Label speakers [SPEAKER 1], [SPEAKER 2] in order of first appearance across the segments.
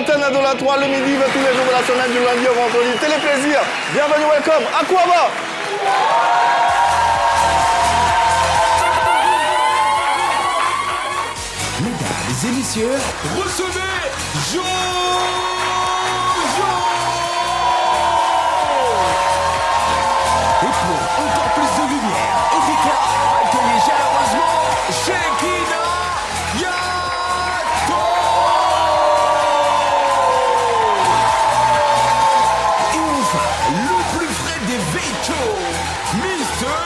[SPEAKER 1] l'antenne de la 3 le midi, tous les jours de la semaine, du lundi au vendredi. Téléplaisir, bienvenue, welcome, Aquaba.
[SPEAKER 2] Mesdames et messieurs, recevez Jojo! Et pour encore plus de lumière et d'éclat, accueillez chaleureusement Shekinah Yato! Et enfin, le plus frais des véhicules, Mr.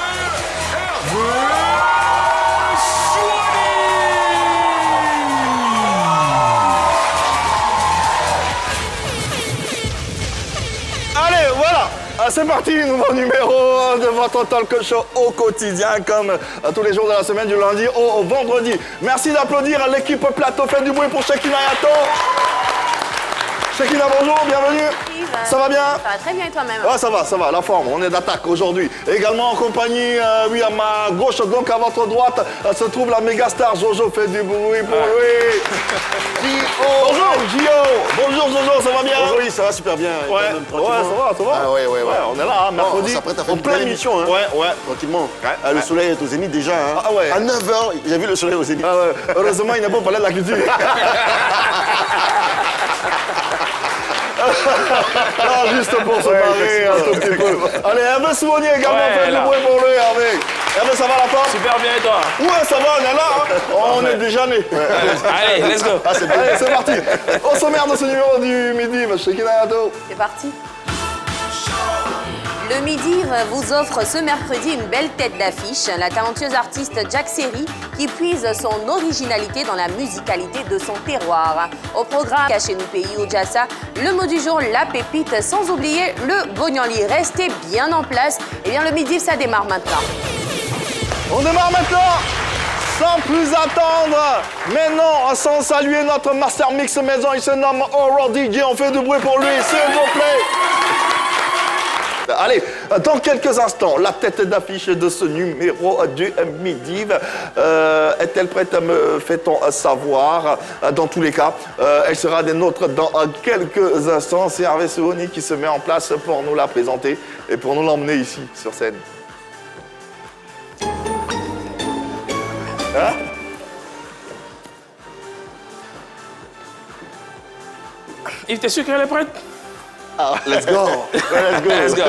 [SPEAKER 2] Hervé!
[SPEAKER 1] Allez, voilà, c'est parti, nouveau numéro de votre talk show au quotidien, comme tous les jours de la semaine, du lundi au vendredi. Merci d'applaudir l'équipe plateau. Faites du bruit pour Shekinah Yato. Shekinah, bonjour, bienvenue. Ça va bien?
[SPEAKER 3] Ça va très bien et toi-même?
[SPEAKER 1] Ouais, ça va, la forme, on est d'attaque aujourd'hui. Également en compagnie, oui, à ma gauche, donc à votre droite, se trouve la méga star Jojo. Fait du bruit pour lui. Bonjour, Gio. Bonjour, Jojo, ça va bien?
[SPEAKER 4] Bonjour, oui, ça va super bien.
[SPEAKER 1] Ouais, ça va.
[SPEAKER 4] Ah ouais.
[SPEAKER 1] On est là, hein, mercredi.
[SPEAKER 4] On s'apprête à faire
[SPEAKER 1] en
[SPEAKER 4] une
[SPEAKER 1] pleine
[SPEAKER 4] belle émission, hein.
[SPEAKER 1] Ouais.
[SPEAKER 4] Tranquillement. Le soleil est au zénith déjà. Hein.
[SPEAKER 1] Ah ouais.
[SPEAKER 4] À 9h, j'ai vu le soleil au zénith.
[SPEAKER 1] Ah ouais. Heureusement, il n'a pas parlé de la culture. Non, juste pour se marrer un tout petit peu. Allez, Hervé Souvenier également, faites du bruit pour lui, Hervé. Hervé, ça va la forme?
[SPEAKER 5] Super bien et toi?
[SPEAKER 1] Ouais, ça va, on est là. Hein. On est déjà nés.
[SPEAKER 5] Allez, let's go.
[SPEAKER 1] Allez, c'est parti. Au sommaire de ce numéro du midi, Shekinah Yato.
[SPEAKER 3] C'est parti. Le Midi vous offre ce mercredi une belle tête d'affiche, la talentueuse artiste Jack Seri qui puise son originalité dans la musicalité de son terroir. Au programme Caché nous pays au Jassa, le mot du jour, la pépite, sans oublier le Bognanli. Restez bien en place. Eh bien, le Midi, ça démarre maintenant.
[SPEAKER 1] On démarre maintenant. Sans plus attendre, mais non, sans saluer notre master mix maison, il se nomme Horror DJ. On fait du bruit pour lui, s'il vous plaît. Allez, dans quelques instants, la tête d'affiche de ce numéro du midi. Est-elle prête à me fait-on savoir? Dans tous les cas, elle sera des nôtres dans quelques instants. C'est Hervé Souvenier qui se met en place pour nous la présenter et pour nous l'emmener ici, sur scène. Hein?
[SPEAKER 5] Yves, t'es sûr qu'elle est prête?
[SPEAKER 4] Let's go.
[SPEAKER 5] Let's go.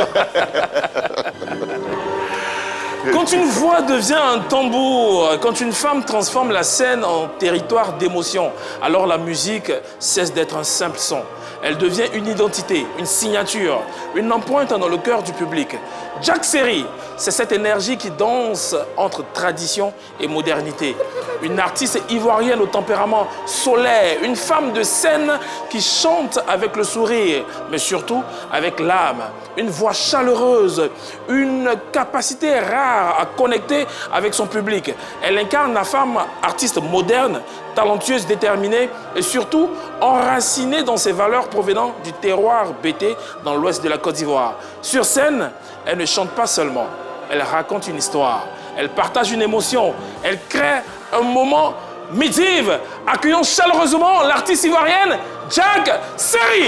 [SPEAKER 5] Quand une voix devient un tambour, quand une femme transforme la scène en territoire d'émotion, alors la musique cesse d'être un simple son. Elle devient une identité, une signature, une empreinte dans le cœur du public. Jack Seri, c'est cette énergie qui danse entre tradition et modernité. Une artiste ivoirienne au tempérament solaire, une femme de scène qui chante avec le sourire, mais surtout avec l'âme. Une voix chaleureuse, une capacité rare à connecter avec son public. Elle incarne la femme artiste moderne, talentueuse, déterminée et surtout enracinée dans ses valeurs provenant du terroir BT dans l'ouest de la Côte d'Ivoire. Sur scène, elle ne chante pas seulement, elle raconte une histoire, elle partage une émotion, elle crée un moment midive. Accueillons chaleureusement l'artiste ivoirienne Jack Seri.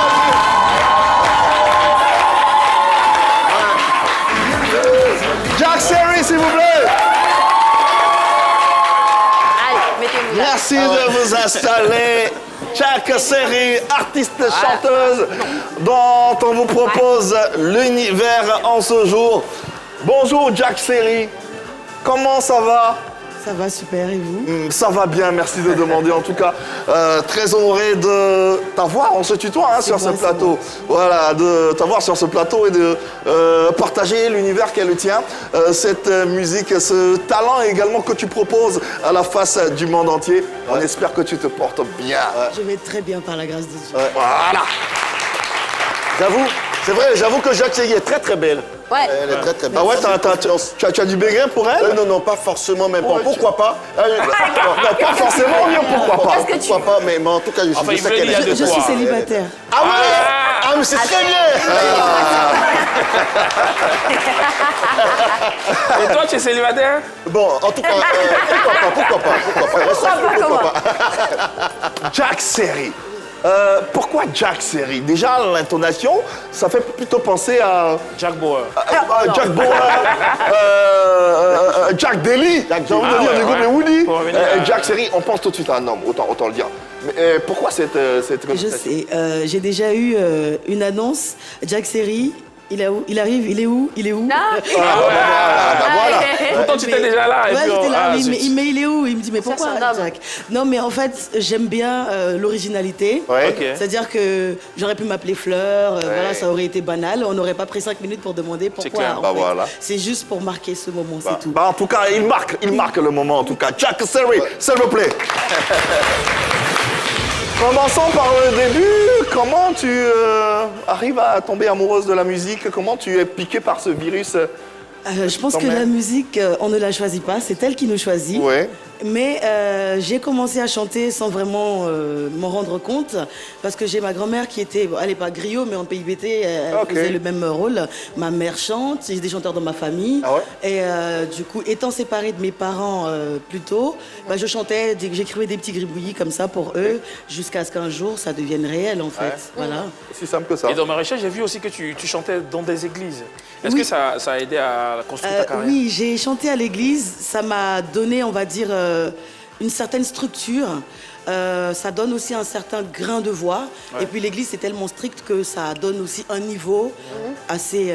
[SPEAKER 1] Jack Seri, s'il vous plaît.
[SPEAKER 3] Allez, mettez-vous là.
[SPEAKER 1] Merci de vous installer. Jack Seri, artiste chanteuse, dont on vous propose l'univers en ce jour. Bonjour Jack Seri, comment ça va?
[SPEAKER 6] Ça va super, et vous?
[SPEAKER 1] Ça va bien, merci de demander. En tout cas, très honoré de t'avoir, on se tutoie hein, sur ce plateau. Voilà, de t'avoir sur ce plateau et de partager l'univers qui est le tien. Cette musique, ce talent également que tu proposes à la face du monde entier. On espère que tu te portes bien.
[SPEAKER 6] Je vais très bien par la grâce de Dieu.
[SPEAKER 1] Voilà.
[SPEAKER 4] J'avoue, c'est vrai, j'avoue que Jack Seri est très très belle.
[SPEAKER 3] Ouais.
[SPEAKER 4] Elle est très très belle.
[SPEAKER 1] Ah ouais, tu as du béguin pour elle?
[SPEAKER 4] Non, pas forcément, mais bon,
[SPEAKER 1] Ouais,
[SPEAKER 4] pourquoi pas?
[SPEAKER 1] Non, pas forcément, mais pourquoi pas?
[SPEAKER 3] Qu'est-ce que tu...
[SPEAKER 4] Pourquoi pas, mais en tout cas, je suis
[SPEAKER 5] Enfin, il
[SPEAKER 4] sais
[SPEAKER 5] veut
[SPEAKER 4] qu'elle
[SPEAKER 5] dire
[SPEAKER 4] est...
[SPEAKER 5] de
[SPEAKER 6] Je
[SPEAKER 5] quoi?
[SPEAKER 6] suis célibataire.
[SPEAKER 4] Ah ouais! Ah, mais c'est très bien!
[SPEAKER 5] Et toi, tu es célibataire?
[SPEAKER 4] Bon, en tout cas, pourquoi pas? Reste
[SPEAKER 3] Pourquoi pas,
[SPEAKER 4] pourquoi pas?
[SPEAKER 1] Jack Seri, Pourquoi Jack Seri? Déjà, l'intonation, ça fait plutôt penser à
[SPEAKER 5] Jack Bauer.
[SPEAKER 1] Jack Bauer, Jack Daly, j'ai envie de dire du groupe Woody. Jack Seri, on pense tout de suite à un homme, autant le dire. Mais pourquoi cette
[SPEAKER 6] Je sais, j'ai déjà eu une annonce, Jack Seri, il arrive, il est où?
[SPEAKER 3] Ah,
[SPEAKER 1] voilà.
[SPEAKER 5] Pourtant, tu étais déjà là. et
[SPEAKER 6] Ouais,
[SPEAKER 5] puis
[SPEAKER 6] j'étais là,
[SPEAKER 5] zut.
[SPEAKER 6] mais il est où? Il me dit, mais pourquoi,
[SPEAKER 3] son homme.
[SPEAKER 6] Jack? Non, mais en fait, j'aime bien l'originalité.
[SPEAKER 1] Ouais.
[SPEAKER 5] Ok.
[SPEAKER 6] C'est-à-dire que j'aurais pu m'appeler Fleur, voilà, ça aurait été banal. On n'aurait pas pris 5 minutes pour demander pourquoi.
[SPEAKER 5] clair.
[SPEAKER 6] en
[SPEAKER 1] Bah
[SPEAKER 6] fait.
[SPEAKER 1] voilà.
[SPEAKER 6] C'est juste pour marquer ce moment, c'est tout.
[SPEAKER 1] En tout cas, il marque le moment en tout cas. Jack Seri, s'il vous plaît. Commençons par le début. Comment tu arrives à tomber amoureuse de la musique? Comment tu es piquée par ce virus?
[SPEAKER 6] Je pense
[SPEAKER 1] Quand
[SPEAKER 6] que
[SPEAKER 1] même.
[SPEAKER 6] la musique, on ne la choisit pas, c'est elle qui nous choisit.
[SPEAKER 1] Ouais.
[SPEAKER 6] Mais j'ai commencé à chanter sans vraiment m'en rendre compte, parce que j'ai ma grand-mère qui était, elle n'est pas griot, mais en PIBT, elle
[SPEAKER 1] Ok.
[SPEAKER 6] faisait le même rôle. Ma mère chante, j'ai des chanteurs dans ma famille.
[SPEAKER 1] Ah ouais?
[SPEAKER 6] Et du coup, étant séparée de mes parents plus tôt, bah, je chantais, j'écrivais des petits gribouillis comme ça pour eux, jusqu'à ce qu'un jour, ça devienne réel en fait.
[SPEAKER 1] Ouais.
[SPEAKER 6] Voilà.
[SPEAKER 1] Aussi simple que ça.
[SPEAKER 5] Et dans ma recherche, j'ai vu aussi que tu chantais dans des églises. Est-ce que ça a aidé à construire ta carrière?
[SPEAKER 6] Oui, j'ai chanté à l'église. Ça m'a donné, on va dire, une certaine structure. Ça donne aussi un certain grain de voix.
[SPEAKER 5] Ouais.
[SPEAKER 6] Et puis l'église, c'est tellement strict que ça donne aussi un niveau assez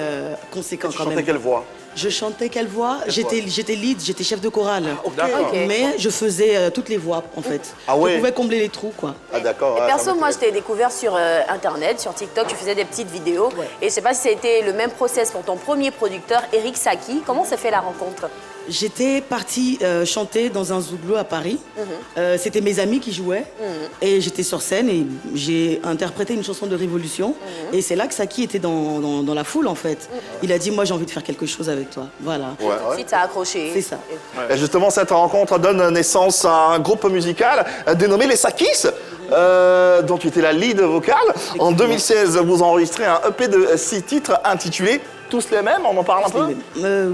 [SPEAKER 6] conséquent
[SPEAKER 4] Tu
[SPEAKER 6] quand
[SPEAKER 4] chantais
[SPEAKER 6] même.
[SPEAKER 4] quelle voix?
[SPEAKER 6] Je chantais quelle voix? J'étais lead, j'étais chef de chorale.
[SPEAKER 5] D'accord.
[SPEAKER 3] Ok.
[SPEAKER 6] Mais je faisais toutes les voix, en fait.
[SPEAKER 4] Ah ouais?
[SPEAKER 6] Je pouvais combler les trous, quoi.
[SPEAKER 4] Ah d'accord.
[SPEAKER 3] Et
[SPEAKER 4] ouais,
[SPEAKER 3] perso,
[SPEAKER 4] ça
[SPEAKER 3] moi,
[SPEAKER 4] m'intéresse.
[SPEAKER 3] je t'ai découvert sur Internet, sur TikTok, tu faisais des petites vidéos.
[SPEAKER 6] Ouais.
[SPEAKER 3] Et je sais pas si ça a été le même process pour ton premier producteur, Eric Saki. Comment s'est fait la rencontre?
[SPEAKER 6] J'étais partie chanter dans un zouglou à Paris. C'était mes amis qui jouaient. Et j'étais sur scène et j'ai interprété une chanson de Révolution. Et c'est là que Saki était dans la foule, en fait. Il a dit, moi, j'ai envie de faire quelque chose avec toi. Voilà.
[SPEAKER 1] Ouais.
[SPEAKER 3] Tout de suite, ça a accroché.
[SPEAKER 6] C'est ça.
[SPEAKER 1] Et justement, cette rencontre donne naissance à un groupe musical dénommé les Sakis, dont tu étais la lead vocale. En 2016, vous enregistrez un EP de 6 titres intitulé Tous les mêmes. On en parle un peu?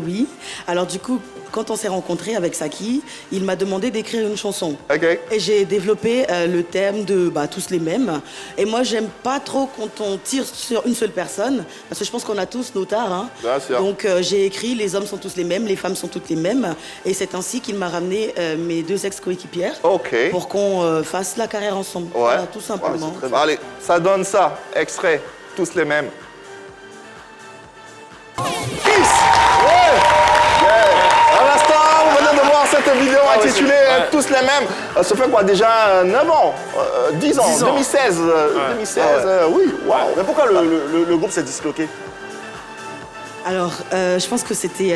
[SPEAKER 6] Oui. Alors, du coup, quand on s'est rencontrés avec Saki, il m'a demandé d'écrire une chanson.
[SPEAKER 1] Ok.
[SPEAKER 6] Et j'ai développé le thème de tous les mêmes. Et moi, j'aime pas trop quand on tire sur une seule personne, parce que je pense qu'on a tous nos tares. Hein.
[SPEAKER 1] Bien sûr.
[SPEAKER 6] Donc, j'ai écrit les hommes sont tous les mêmes, les femmes sont toutes les mêmes. Et c'est ainsi qu'il m'a ramené mes 2 ex-coéquipières
[SPEAKER 1] Ok.
[SPEAKER 6] pour qu'on fasse la carrière ensemble.
[SPEAKER 1] Ouais.
[SPEAKER 6] Voilà, tout simplement.
[SPEAKER 1] Ouais, c'est très bien. Allez, ça donne ça. Extrait. Tous les mêmes. Kiss! Ouais! À l'instant, vous venez de voir cette vidéo intitulée Tous les mêmes. Ça fait quoi déjà 9 ans 10 ans,
[SPEAKER 5] 10 ans.
[SPEAKER 1] 2016. 2016, oui, waouh.
[SPEAKER 4] Mais pourquoi le groupe s'est disloqué?
[SPEAKER 6] Alors, je pense que c'était...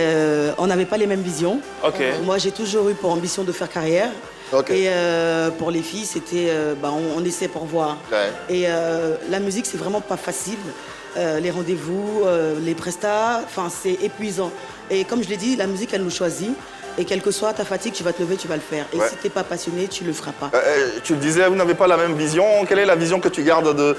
[SPEAKER 6] on n'avait pas les mêmes visions.
[SPEAKER 5] Ok.
[SPEAKER 6] Moi, j'ai toujours eu pour ambition de faire carrière.
[SPEAKER 1] Ok.
[SPEAKER 6] Et pour les filles, c'était... on essaie pour voir.
[SPEAKER 1] Ouais.
[SPEAKER 6] Et la musique, c'est vraiment pas facile. Les rendez-vous, les prestats, enfin, c'est épuisant. Et comme je l'ai dit, la musique, elle nous choisit. Et quelle que soit ta fatigue, tu vas te lever, tu vas le faire. Et
[SPEAKER 1] Ouais.
[SPEAKER 6] si t'es pas passionné, tu le feras pas.
[SPEAKER 1] Tu le disais, vous n'avez pas la même vision. Quelle est la vision que tu gardes de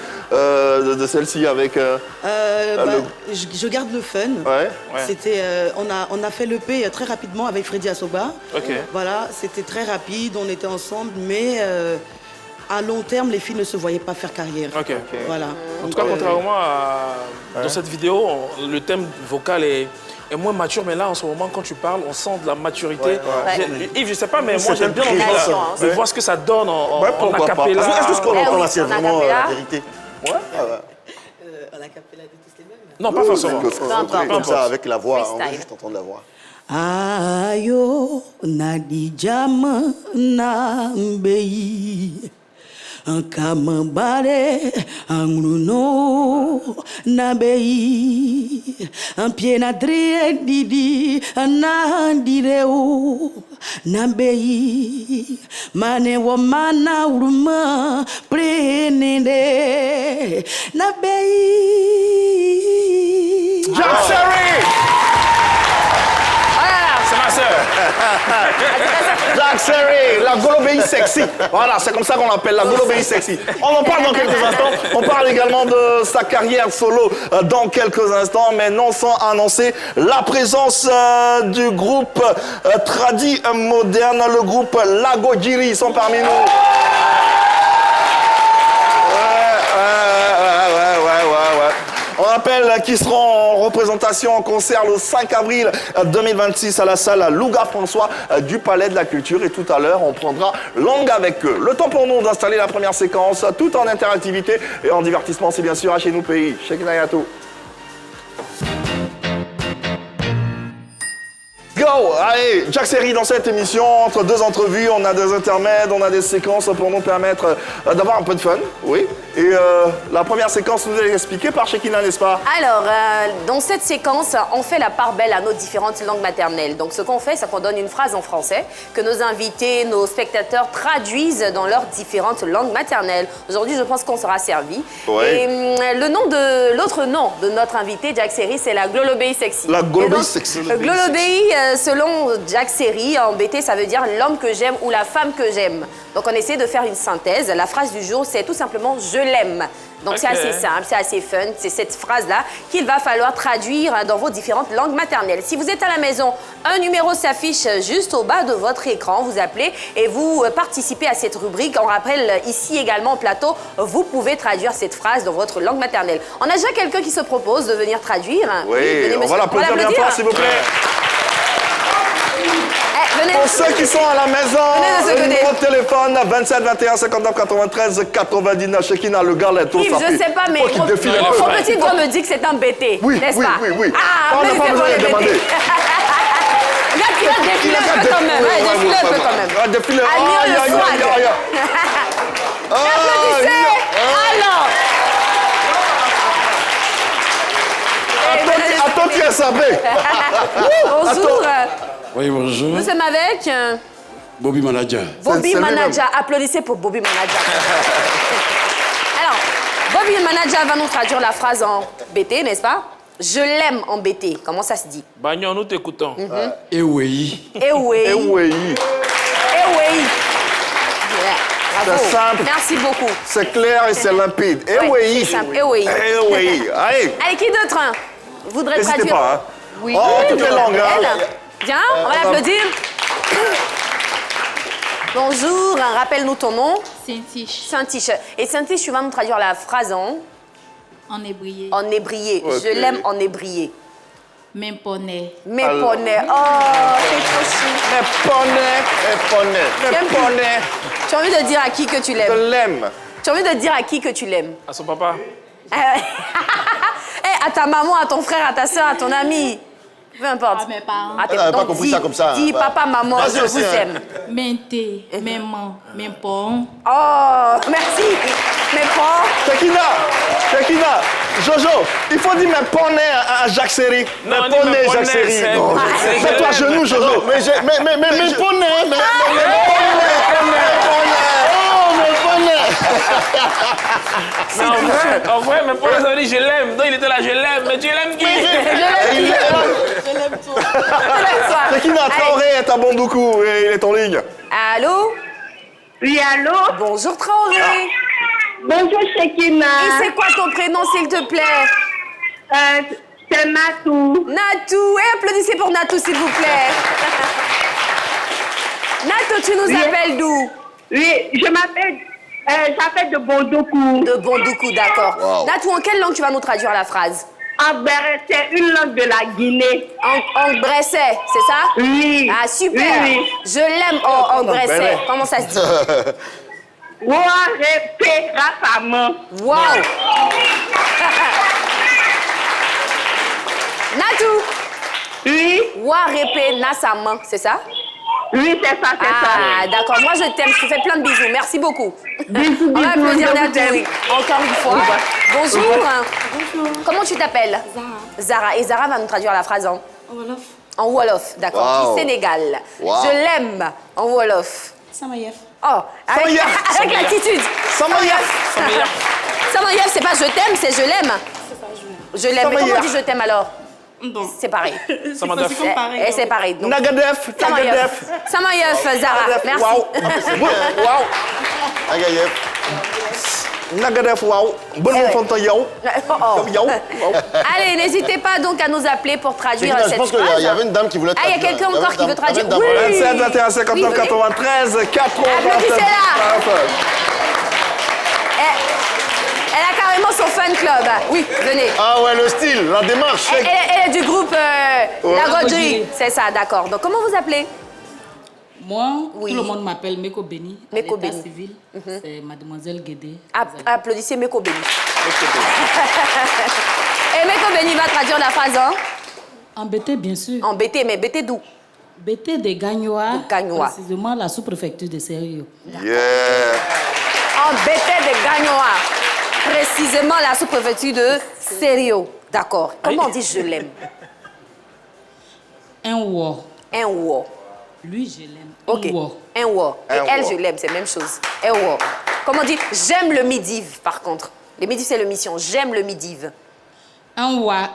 [SPEAKER 1] celle-ci avec...
[SPEAKER 6] Je garde le fun.
[SPEAKER 1] Ouais.
[SPEAKER 5] Ouais.
[SPEAKER 6] C'était, on a fait l'EP très rapidement avec Freddy Asoba.
[SPEAKER 5] Ok.
[SPEAKER 6] Voilà, c'était très rapide, on était ensemble, mais à long terme, les filles ne se voyaient pas faire carrière.
[SPEAKER 5] Ok.
[SPEAKER 6] Voilà.
[SPEAKER 5] En tout cas, contrairement à... Dans cette vidéo, le thème vocal est moins mature, mais là, en ce moment, quand tu parles, on sent de la maturité.
[SPEAKER 3] Ouais.
[SPEAKER 5] Yves, je sais pas, mais moi,
[SPEAKER 4] C'est
[SPEAKER 5] j'aime bien envie
[SPEAKER 3] création, hein.
[SPEAKER 5] de voir ce que ça donne en
[SPEAKER 1] Ouais, pourquoi pas.
[SPEAKER 5] acapella.
[SPEAKER 4] Est-ce que ce qu'on
[SPEAKER 3] Ah
[SPEAKER 4] entend
[SPEAKER 3] oui,
[SPEAKER 4] là, c'est
[SPEAKER 3] en
[SPEAKER 4] vraiment
[SPEAKER 3] acapella.
[SPEAKER 4] la vérité?
[SPEAKER 6] À la capella de tous les mêmes.
[SPEAKER 5] Non, pas forcément.
[SPEAKER 3] importe.
[SPEAKER 4] Comme ça, avec la voix, on veut
[SPEAKER 3] Freestyle.
[SPEAKER 4] juste entendre la voix.
[SPEAKER 6] Ayo nadijama nambei Kamambare angruno nabei Ampiena drie didi nandireu nabei Mane wa mana uruma prenende nabei
[SPEAKER 1] Jack Seri!
[SPEAKER 5] C'est ma sœur.
[SPEAKER 1] Jack Seri, la Golobéi sexy. Voilà, c'est comme ça qu'on l'appelle, la Golobéi sexy. On en parle dans quelques instants. On parle également de sa carrière solo dans quelques instants, mais non sans annoncer la présence du groupe tradi moderne, le groupe Lago Jiri. Ils sont parmi nous. On rappelle qu'ils seront en représentation en concert le 5 avril 2026 à la salle Louga-François du Palais de la Culture. Et tout à l'heure, on prendra langue avec eux. Le temps pour nous d'installer la première séquence, tout en interactivité et en divertissement, c'est bien sûr à Chez Nous Pays. Shekinah Yatou. Go! Allez, Jack Série dans cette émission, entre deux entrevues, on a des intermèdes, on a des séquences pour nous permettre d'avoir un peu de fun, oui. Et la première séquence, vous allez expliquer par Shekinah, n'est-ce pas?
[SPEAKER 3] Alors, dans cette séquence, on fait la part belle à nos différentes langues maternelles. Donc, ce qu'on fait, c'est qu'on donne une phrase en français que nos invités, nos spectateurs traduisent dans leurs différentes langues maternelles. Aujourd'hui, je pense qu'on sera servi.
[SPEAKER 1] Oui.
[SPEAKER 3] Et l'autre nom de notre invité, Jack Série, c'est la Glolobéi Sexy.
[SPEAKER 1] La Glolobéi
[SPEAKER 3] Et donc,
[SPEAKER 1] Sexy.
[SPEAKER 3] Glolobéi, selon Jack Série, en BT, ça veut dire l'homme que j'aime ou la femme que j'aime. Donc, on essaie de faire une synthèse. La phrase du jour, c'est tout simplement « je l'aime ». Donc, c'est assez simple, c'est assez fun. C'est cette phrase-là qu'il va falloir traduire dans vos différentes langues maternelles. Si vous êtes à la maison, un numéro s'affiche juste au bas de votre écran. Vous appelez et vous participez à cette rubrique. On rappelle ici également au plateau, vous pouvez traduire cette phrase dans votre langue maternelle. On a déjà quelqu'un qui se propose de venir traduire.
[SPEAKER 1] Oui,
[SPEAKER 3] venez,
[SPEAKER 1] on
[SPEAKER 3] monsieur.
[SPEAKER 1] va l'applaudir bien fort, s'il vous plaît.
[SPEAKER 3] Venez.
[SPEAKER 1] Pour ceux qui sont à la maison,
[SPEAKER 3] Venez de ce
[SPEAKER 1] le
[SPEAKER 3] côté.
[SPEAKER 1] numéro de téléphone 27 21 59 93 99. Shekinah, le gars, là, tout
[SPEAKER 3] Yves, je sais pas, mais
[SPEAKER 1] Faut qu'il défile un
[SPEAKER 3] mon
[SPEAKER 1] peu.
[SPEAKER 3] petit doigt me dit que c'est un BT,
[SPEAKER 1] Oui,
[SPEAKER 3] n'est-ce
[SPEAKER 1] oui,
[SPEAKER 3] pas?
[SPEAKER 1] oui, oui.
[SPEAKER 3] Ah,
[SPEAKER 1] On n'a pas
[SPEAKER 3] applaudissez pour
[SPEAKER 1] besoin
[SPEAKER 3] les
[SPEAKER 1] de
[SPEAKER 3] BT.
[SPEAKER 1] demander.
[SPEAKER 3] Là, tu vas défiler un peu quand même. Ouais, défiler un peu quand même.
[SPEAKER 1] Ah, défiler.
[SPEAKER 3] Admire
[SPEAKER 1] Aïe,
[SPEAKER 3] le
[SPEAKER 1] aïe,
[SPEAKER 3] swag.
[SPEAKER 1] aïe, aïe, aïe.
[SPEAKER 3] Applaudissez. Alors.
[SPEAKER 1] Attends, tu es sabé.
[SPEAKER 3] Bonjour.
[SPEAKER 7] Oui, bonjour.
[SPEAKER 3] Nous sommes avec
[SPEAKER 7] Bobby Manager.
[SPEAKER 3] Bobby
[SPEAKER 1] c'est lui-même.
[SPEAKER 3] Manager. Applaudissez pour Bobby Manager. Alors, Bobby Manager va nous traduire la phrase en BT, n'est-ce pas? Je l'aime en BT. Comment ça se dit?
[SPEAKER 5] Bagnon, nous t'écoutons.
[SPEAKER 7] Et oui.
[SPEAKER 3] Eh oui.
[SPEAKER 1] Eh oui,
[SPEAKER 3] Eh oui. Yeah, bravo.
[SPEAKER 1] C'est simple.
[SPEAKER 3] Merci beaucoup.
[SPEAKER 1] c'est clair et c'est limpide. Eh
[SPEAKER 3] Ouais,
[SPEAKER 1] oui.
[SPEAKER 3] c'est simple. Eh oui.
[SPEAKER 1] Eh oui. Allez,
[SPEAKER 3] Allez, qui d'autre voudrait
[SPEAKER 1] n'hésitez
[SPEAKER 3] traduire?
[SPEAKER 1] pas. Hein.
[SPEAKER 3] Oui.
[SPEAKER 1] Oh, toutes les langues. Hein.
[SPEAKER 3] Elle. Viens, on va l'applaudir. Bonjour, rappelle-nous ton nom.
[SPEAKER 8] Saint-Tiche,
[SPEAKER 3] Saint-Tiche. Et Saint-Tiche, tu vas nous traduire la phrase en
[SPEAKER 8] en ébrié.
[SPEAKER 1] Ok.
[SPEAKER 3] Je l'aime en ébrié.
[SPEAKER 8] Même poney.
[SPEAKER 3] Mais
[SPEAKER 1] Alors.
[SPEAKER 3] poney. Oh, c'est trop chou.
[SPEAKER 1] Mais poney.
[SPEAKER 3] J'aime
[SPEAKER 1] Mais poney.
[SPEAKER 3] Tu as envie de dire à qui que tu
[SPEAKER 1] Je
[SPEAKER 3] l'aimes?
[SPEAKER 1] l'aime.
[SPEAKER 3] Tu as envie de dire à qui que tu l'aimes?
[SPEAKER 5] À son papa.
[SPEAKER 3] À ta maman, à ton frère, à ta soeur, à ton ami. Peu importe.
[SPEAKER 8] À mes parents.
[SPEAKER 3] À tes-
[SPEAKER 4] Elle n'avait pas
[SPEAKER 3] donc,
[SPEAKER 4] compris
[SPEAKER 3] dis-
[SPEAKER 4] ça comme ça.
[SPEAKER 3] Dis
[SPEAKER 4] Ouais.
[SPEAKER 3] papa, maman,
[SPEAKER 4] Vas-y
[SPEAKER 3] je
[SPEAKER 4] aussi,
[SPEAKER 3] vous
[SPEAKER 4] hein.
[SPEAKER 3] aime.
[SPEAKER 8] Même thé, même man, même pont.
[SPEAKER 3] Oh, merci. Mais pas.
[SPEAKER 1] Shekinah, Jojo, il faut dire mais poney à Jacques Série.
[SPEAKER 5] Non, on
[SPEAKER 1] Mais
[SPEAKER 5] dit
[SPEAKER 1] poney,
[SPEAKER 5] mais
[SPEAKER 1] Jacques
[SPEAKER 5] poney,
[SPEAKER 1] Série.
[SPEAKER 5] c'est-
[SPEAKER 1] Non.
[SPEAKER 5] c'est-
[SPEAKER 1] Mets-toi à
[SPEAKER 5] c'est-
[SPEAKER 1] genoux, Jojo.
[SPEAKER 4] Mais poney, mais
[SPEAKER 5] En vrai, même pas ça veut dire je l'aime. Donc il était là, je l'aime. Mais tu l'aimes qui?
[SPEAKER 1] Shekinah Traoré est à Bondoukou et il est en ligne.
[SPEAKER 3] Allô?
[SPEAKER 9] Oui, allô?
[SPEAKER 3] Bonjour Traoré.
[SPEAKER 9] Bonjour, Shekinah.
[SPEAKER 3] Et c'est quoi ton prénom, s'il te plaît?
[SPEAKER 9] C'est Matou.
[SPEAKER 3] Natou. Et applaudissez pour Natou, s'il vous plaît. Natou, tu nous
[SPEAKER 9] Oui.
[SPEAKER 3] appelles d'où?
[SPEAKER 9] Oui, je m'appelle... j'appelle de Bondoukou.
[SPEAKER 3] De Bondoukou, d'accord.
[SPEAKER 1] Wow.
[SPEAKER 3] Natou, en quelle langue tu vas nous traduire la phrase?
[SPEAKER 9] En Béret, c'est une langue de la Guinée.
[SPEAKER 3] En bresset, c'est ça?
[SPEAKER 9] Oui.
[SPEAKER 3] Ah, super.
[SPEAKER 9] Oui, oui.
[SPEAKER 3] Je l'aime en bresset.
[SPEAKER 1] Béret.
[SPEAKER 3] Comment ça se dit?
[SPEAKER 9] Ouare, P, rapamment.
[SPEAKER 3] Wow. Natou.
[SPEAKER 9] Oui,
[SPEAKER 3] Warepe Nassama, c'est ça?
[SPEAKER 9] oui, c'est ça, c'est
[SPEAKER 3] Ah,
[SPEAKER 9] ça.
[SPEAKER 3] d'accord. Moi, je t'aime. Je te fais plein de bisous. Merci beaucoup.
[SPEAKER 9] Bisous,
[SPEAKER 3] On va
[SPEAKER 9] bisous,
[SPEAKER 3] applaudir
[SPEAKER 9] je vous
[SPEAKER 3] Natou,
[SPEAKER 9] aime.
[SPEAKER 3] oui. Encore une fois. Bonjour. Bonjour. Comment tu t'appelles? Zara. Et Zara va nous traduire la phrase en
[SPEAKER 8] Wolof,
[SPEAKER 3] En Wolof, d'accord.
[SPEAKER 1] Wow.
[SPEAKER 3] Du Sénégal.
[SPEAKER 1] Wow.
[SPEAKER 3] Je l'aime en Wolof.
[SPEAKER 8] Samayef.
[SPEAKER 3] Oh, avec,
[SPEAKER 1] Samayef.
[SPEAKER 3] avec l'attitude.
[SPEAKER 1] Samayef.
[SPEAKER 3] Samayef, c'est pas je t'aime, c'est je l'aime. Je l'aime. Mais comment on
[SPEAKER 1] Samayef.
[SPEAKER 3] dit je t'aime alors?
[SPEAKER 8] Bon.
[SPEAKER 3] C'est pareil.
[SPEAKER 8] C'est comme pareil.
[SPEAKER 3] Et c'est pareil. Donc,
[SPEAKER 1] Nagadef.
[SPEAKER 3] Samayef. Samayef, Zara. Merci.
[SPEAKER 1] Wow.
[SPEAKER 4] Agayef.
[SPEAKER 1] Nagadef, wow. Bonne
[SPEAKER 3] Eh ouais.
[SPEAKER 1] fontaine, yo.
[SPEAKER 3] Oh.
[SPEAKER 1] Yo.
[SPEAKER 3] Allez, n'hésitez pas donc à nous appeler pour traduire
[SPEAKER 4] Je
[SPEAKER 3] cette
[SPEAKER 4] pense
[SPEAKER 3] phrase.
[SPEAKER 4] qu'il y avait une dame qui voulait
[SPEAKER 3] Ah, il y a
[SPEAKER 4] traduire.
[SPEAKER 3] quelqu'un encore qui veut traduire.
[SPEAKER 4] Il y avait une dame.
[SPEAKER 3] Oui.
[SPEAKER 1] 27 21 59
[SPEAKER 3] Oui, oui.
[SPEAKER 1] 93 80.
[SPEAKER 3] Applaudissez-la. Elle a carrément son fan club. Oui, venez.
[SPEAKER 4] Ah ouais, le style, la démarche.
[SPEAKER 3] Elle est du groupe La Goderie. C'est ça, d'accord. Donc, comment vous appelez?
[SPEAKER 8] Moi,
[SPEAKER 3] Oui.
[SPEAKER 8] tout le monde m'appelle Meko Beni.
[SPEAKER 3] Meko
[SPEAKER 8] À l'état
[SPEAKER 3] Beni.
[SPEAKER 8] civil, c'est mademoiselle Guédé.
[SPEAKER 3] Applaudissez Meko Beni. Et Meko Beni va traduire la phrase, hein?
[SPEAKER 8] En BT, bien sûr.
[SPEAKER 3] En BT, mais BT d'où?
[SPEAKER 8] BT de Gagnoa,
[SPEAKER 3] De Gagnoa.
[SPEAKER 8] précisément la sous-préfecture de Sérieux.
[SPEAKER 1] Yeah.
[SPEAKER 3] En BT de Gagnoa. Précisément la sous-préfecture de Serio. D'accord. Comment on dit je l'aime?
[SPEAKER 8] Un war.
[SPEAKER 3] Un wo.
[SPEAKER 8] Lui, je l'aime.
[SPEAKER 3] Ok.
[SPEAKER 8] Un war.
[SPEAKER 3] Un wo. Et
[SPEAKER 1] Un
[SPEAKER 3] elle,
[SPEAKER 1] wo.
[SPEAKER 3] je l'aime, c'est la même chose. Un wo. Comment on dit? J'aime le midiv, par contre. Le midiv, c'est le mission. J'aime le midiv.
[SPEAKER 8] Un war,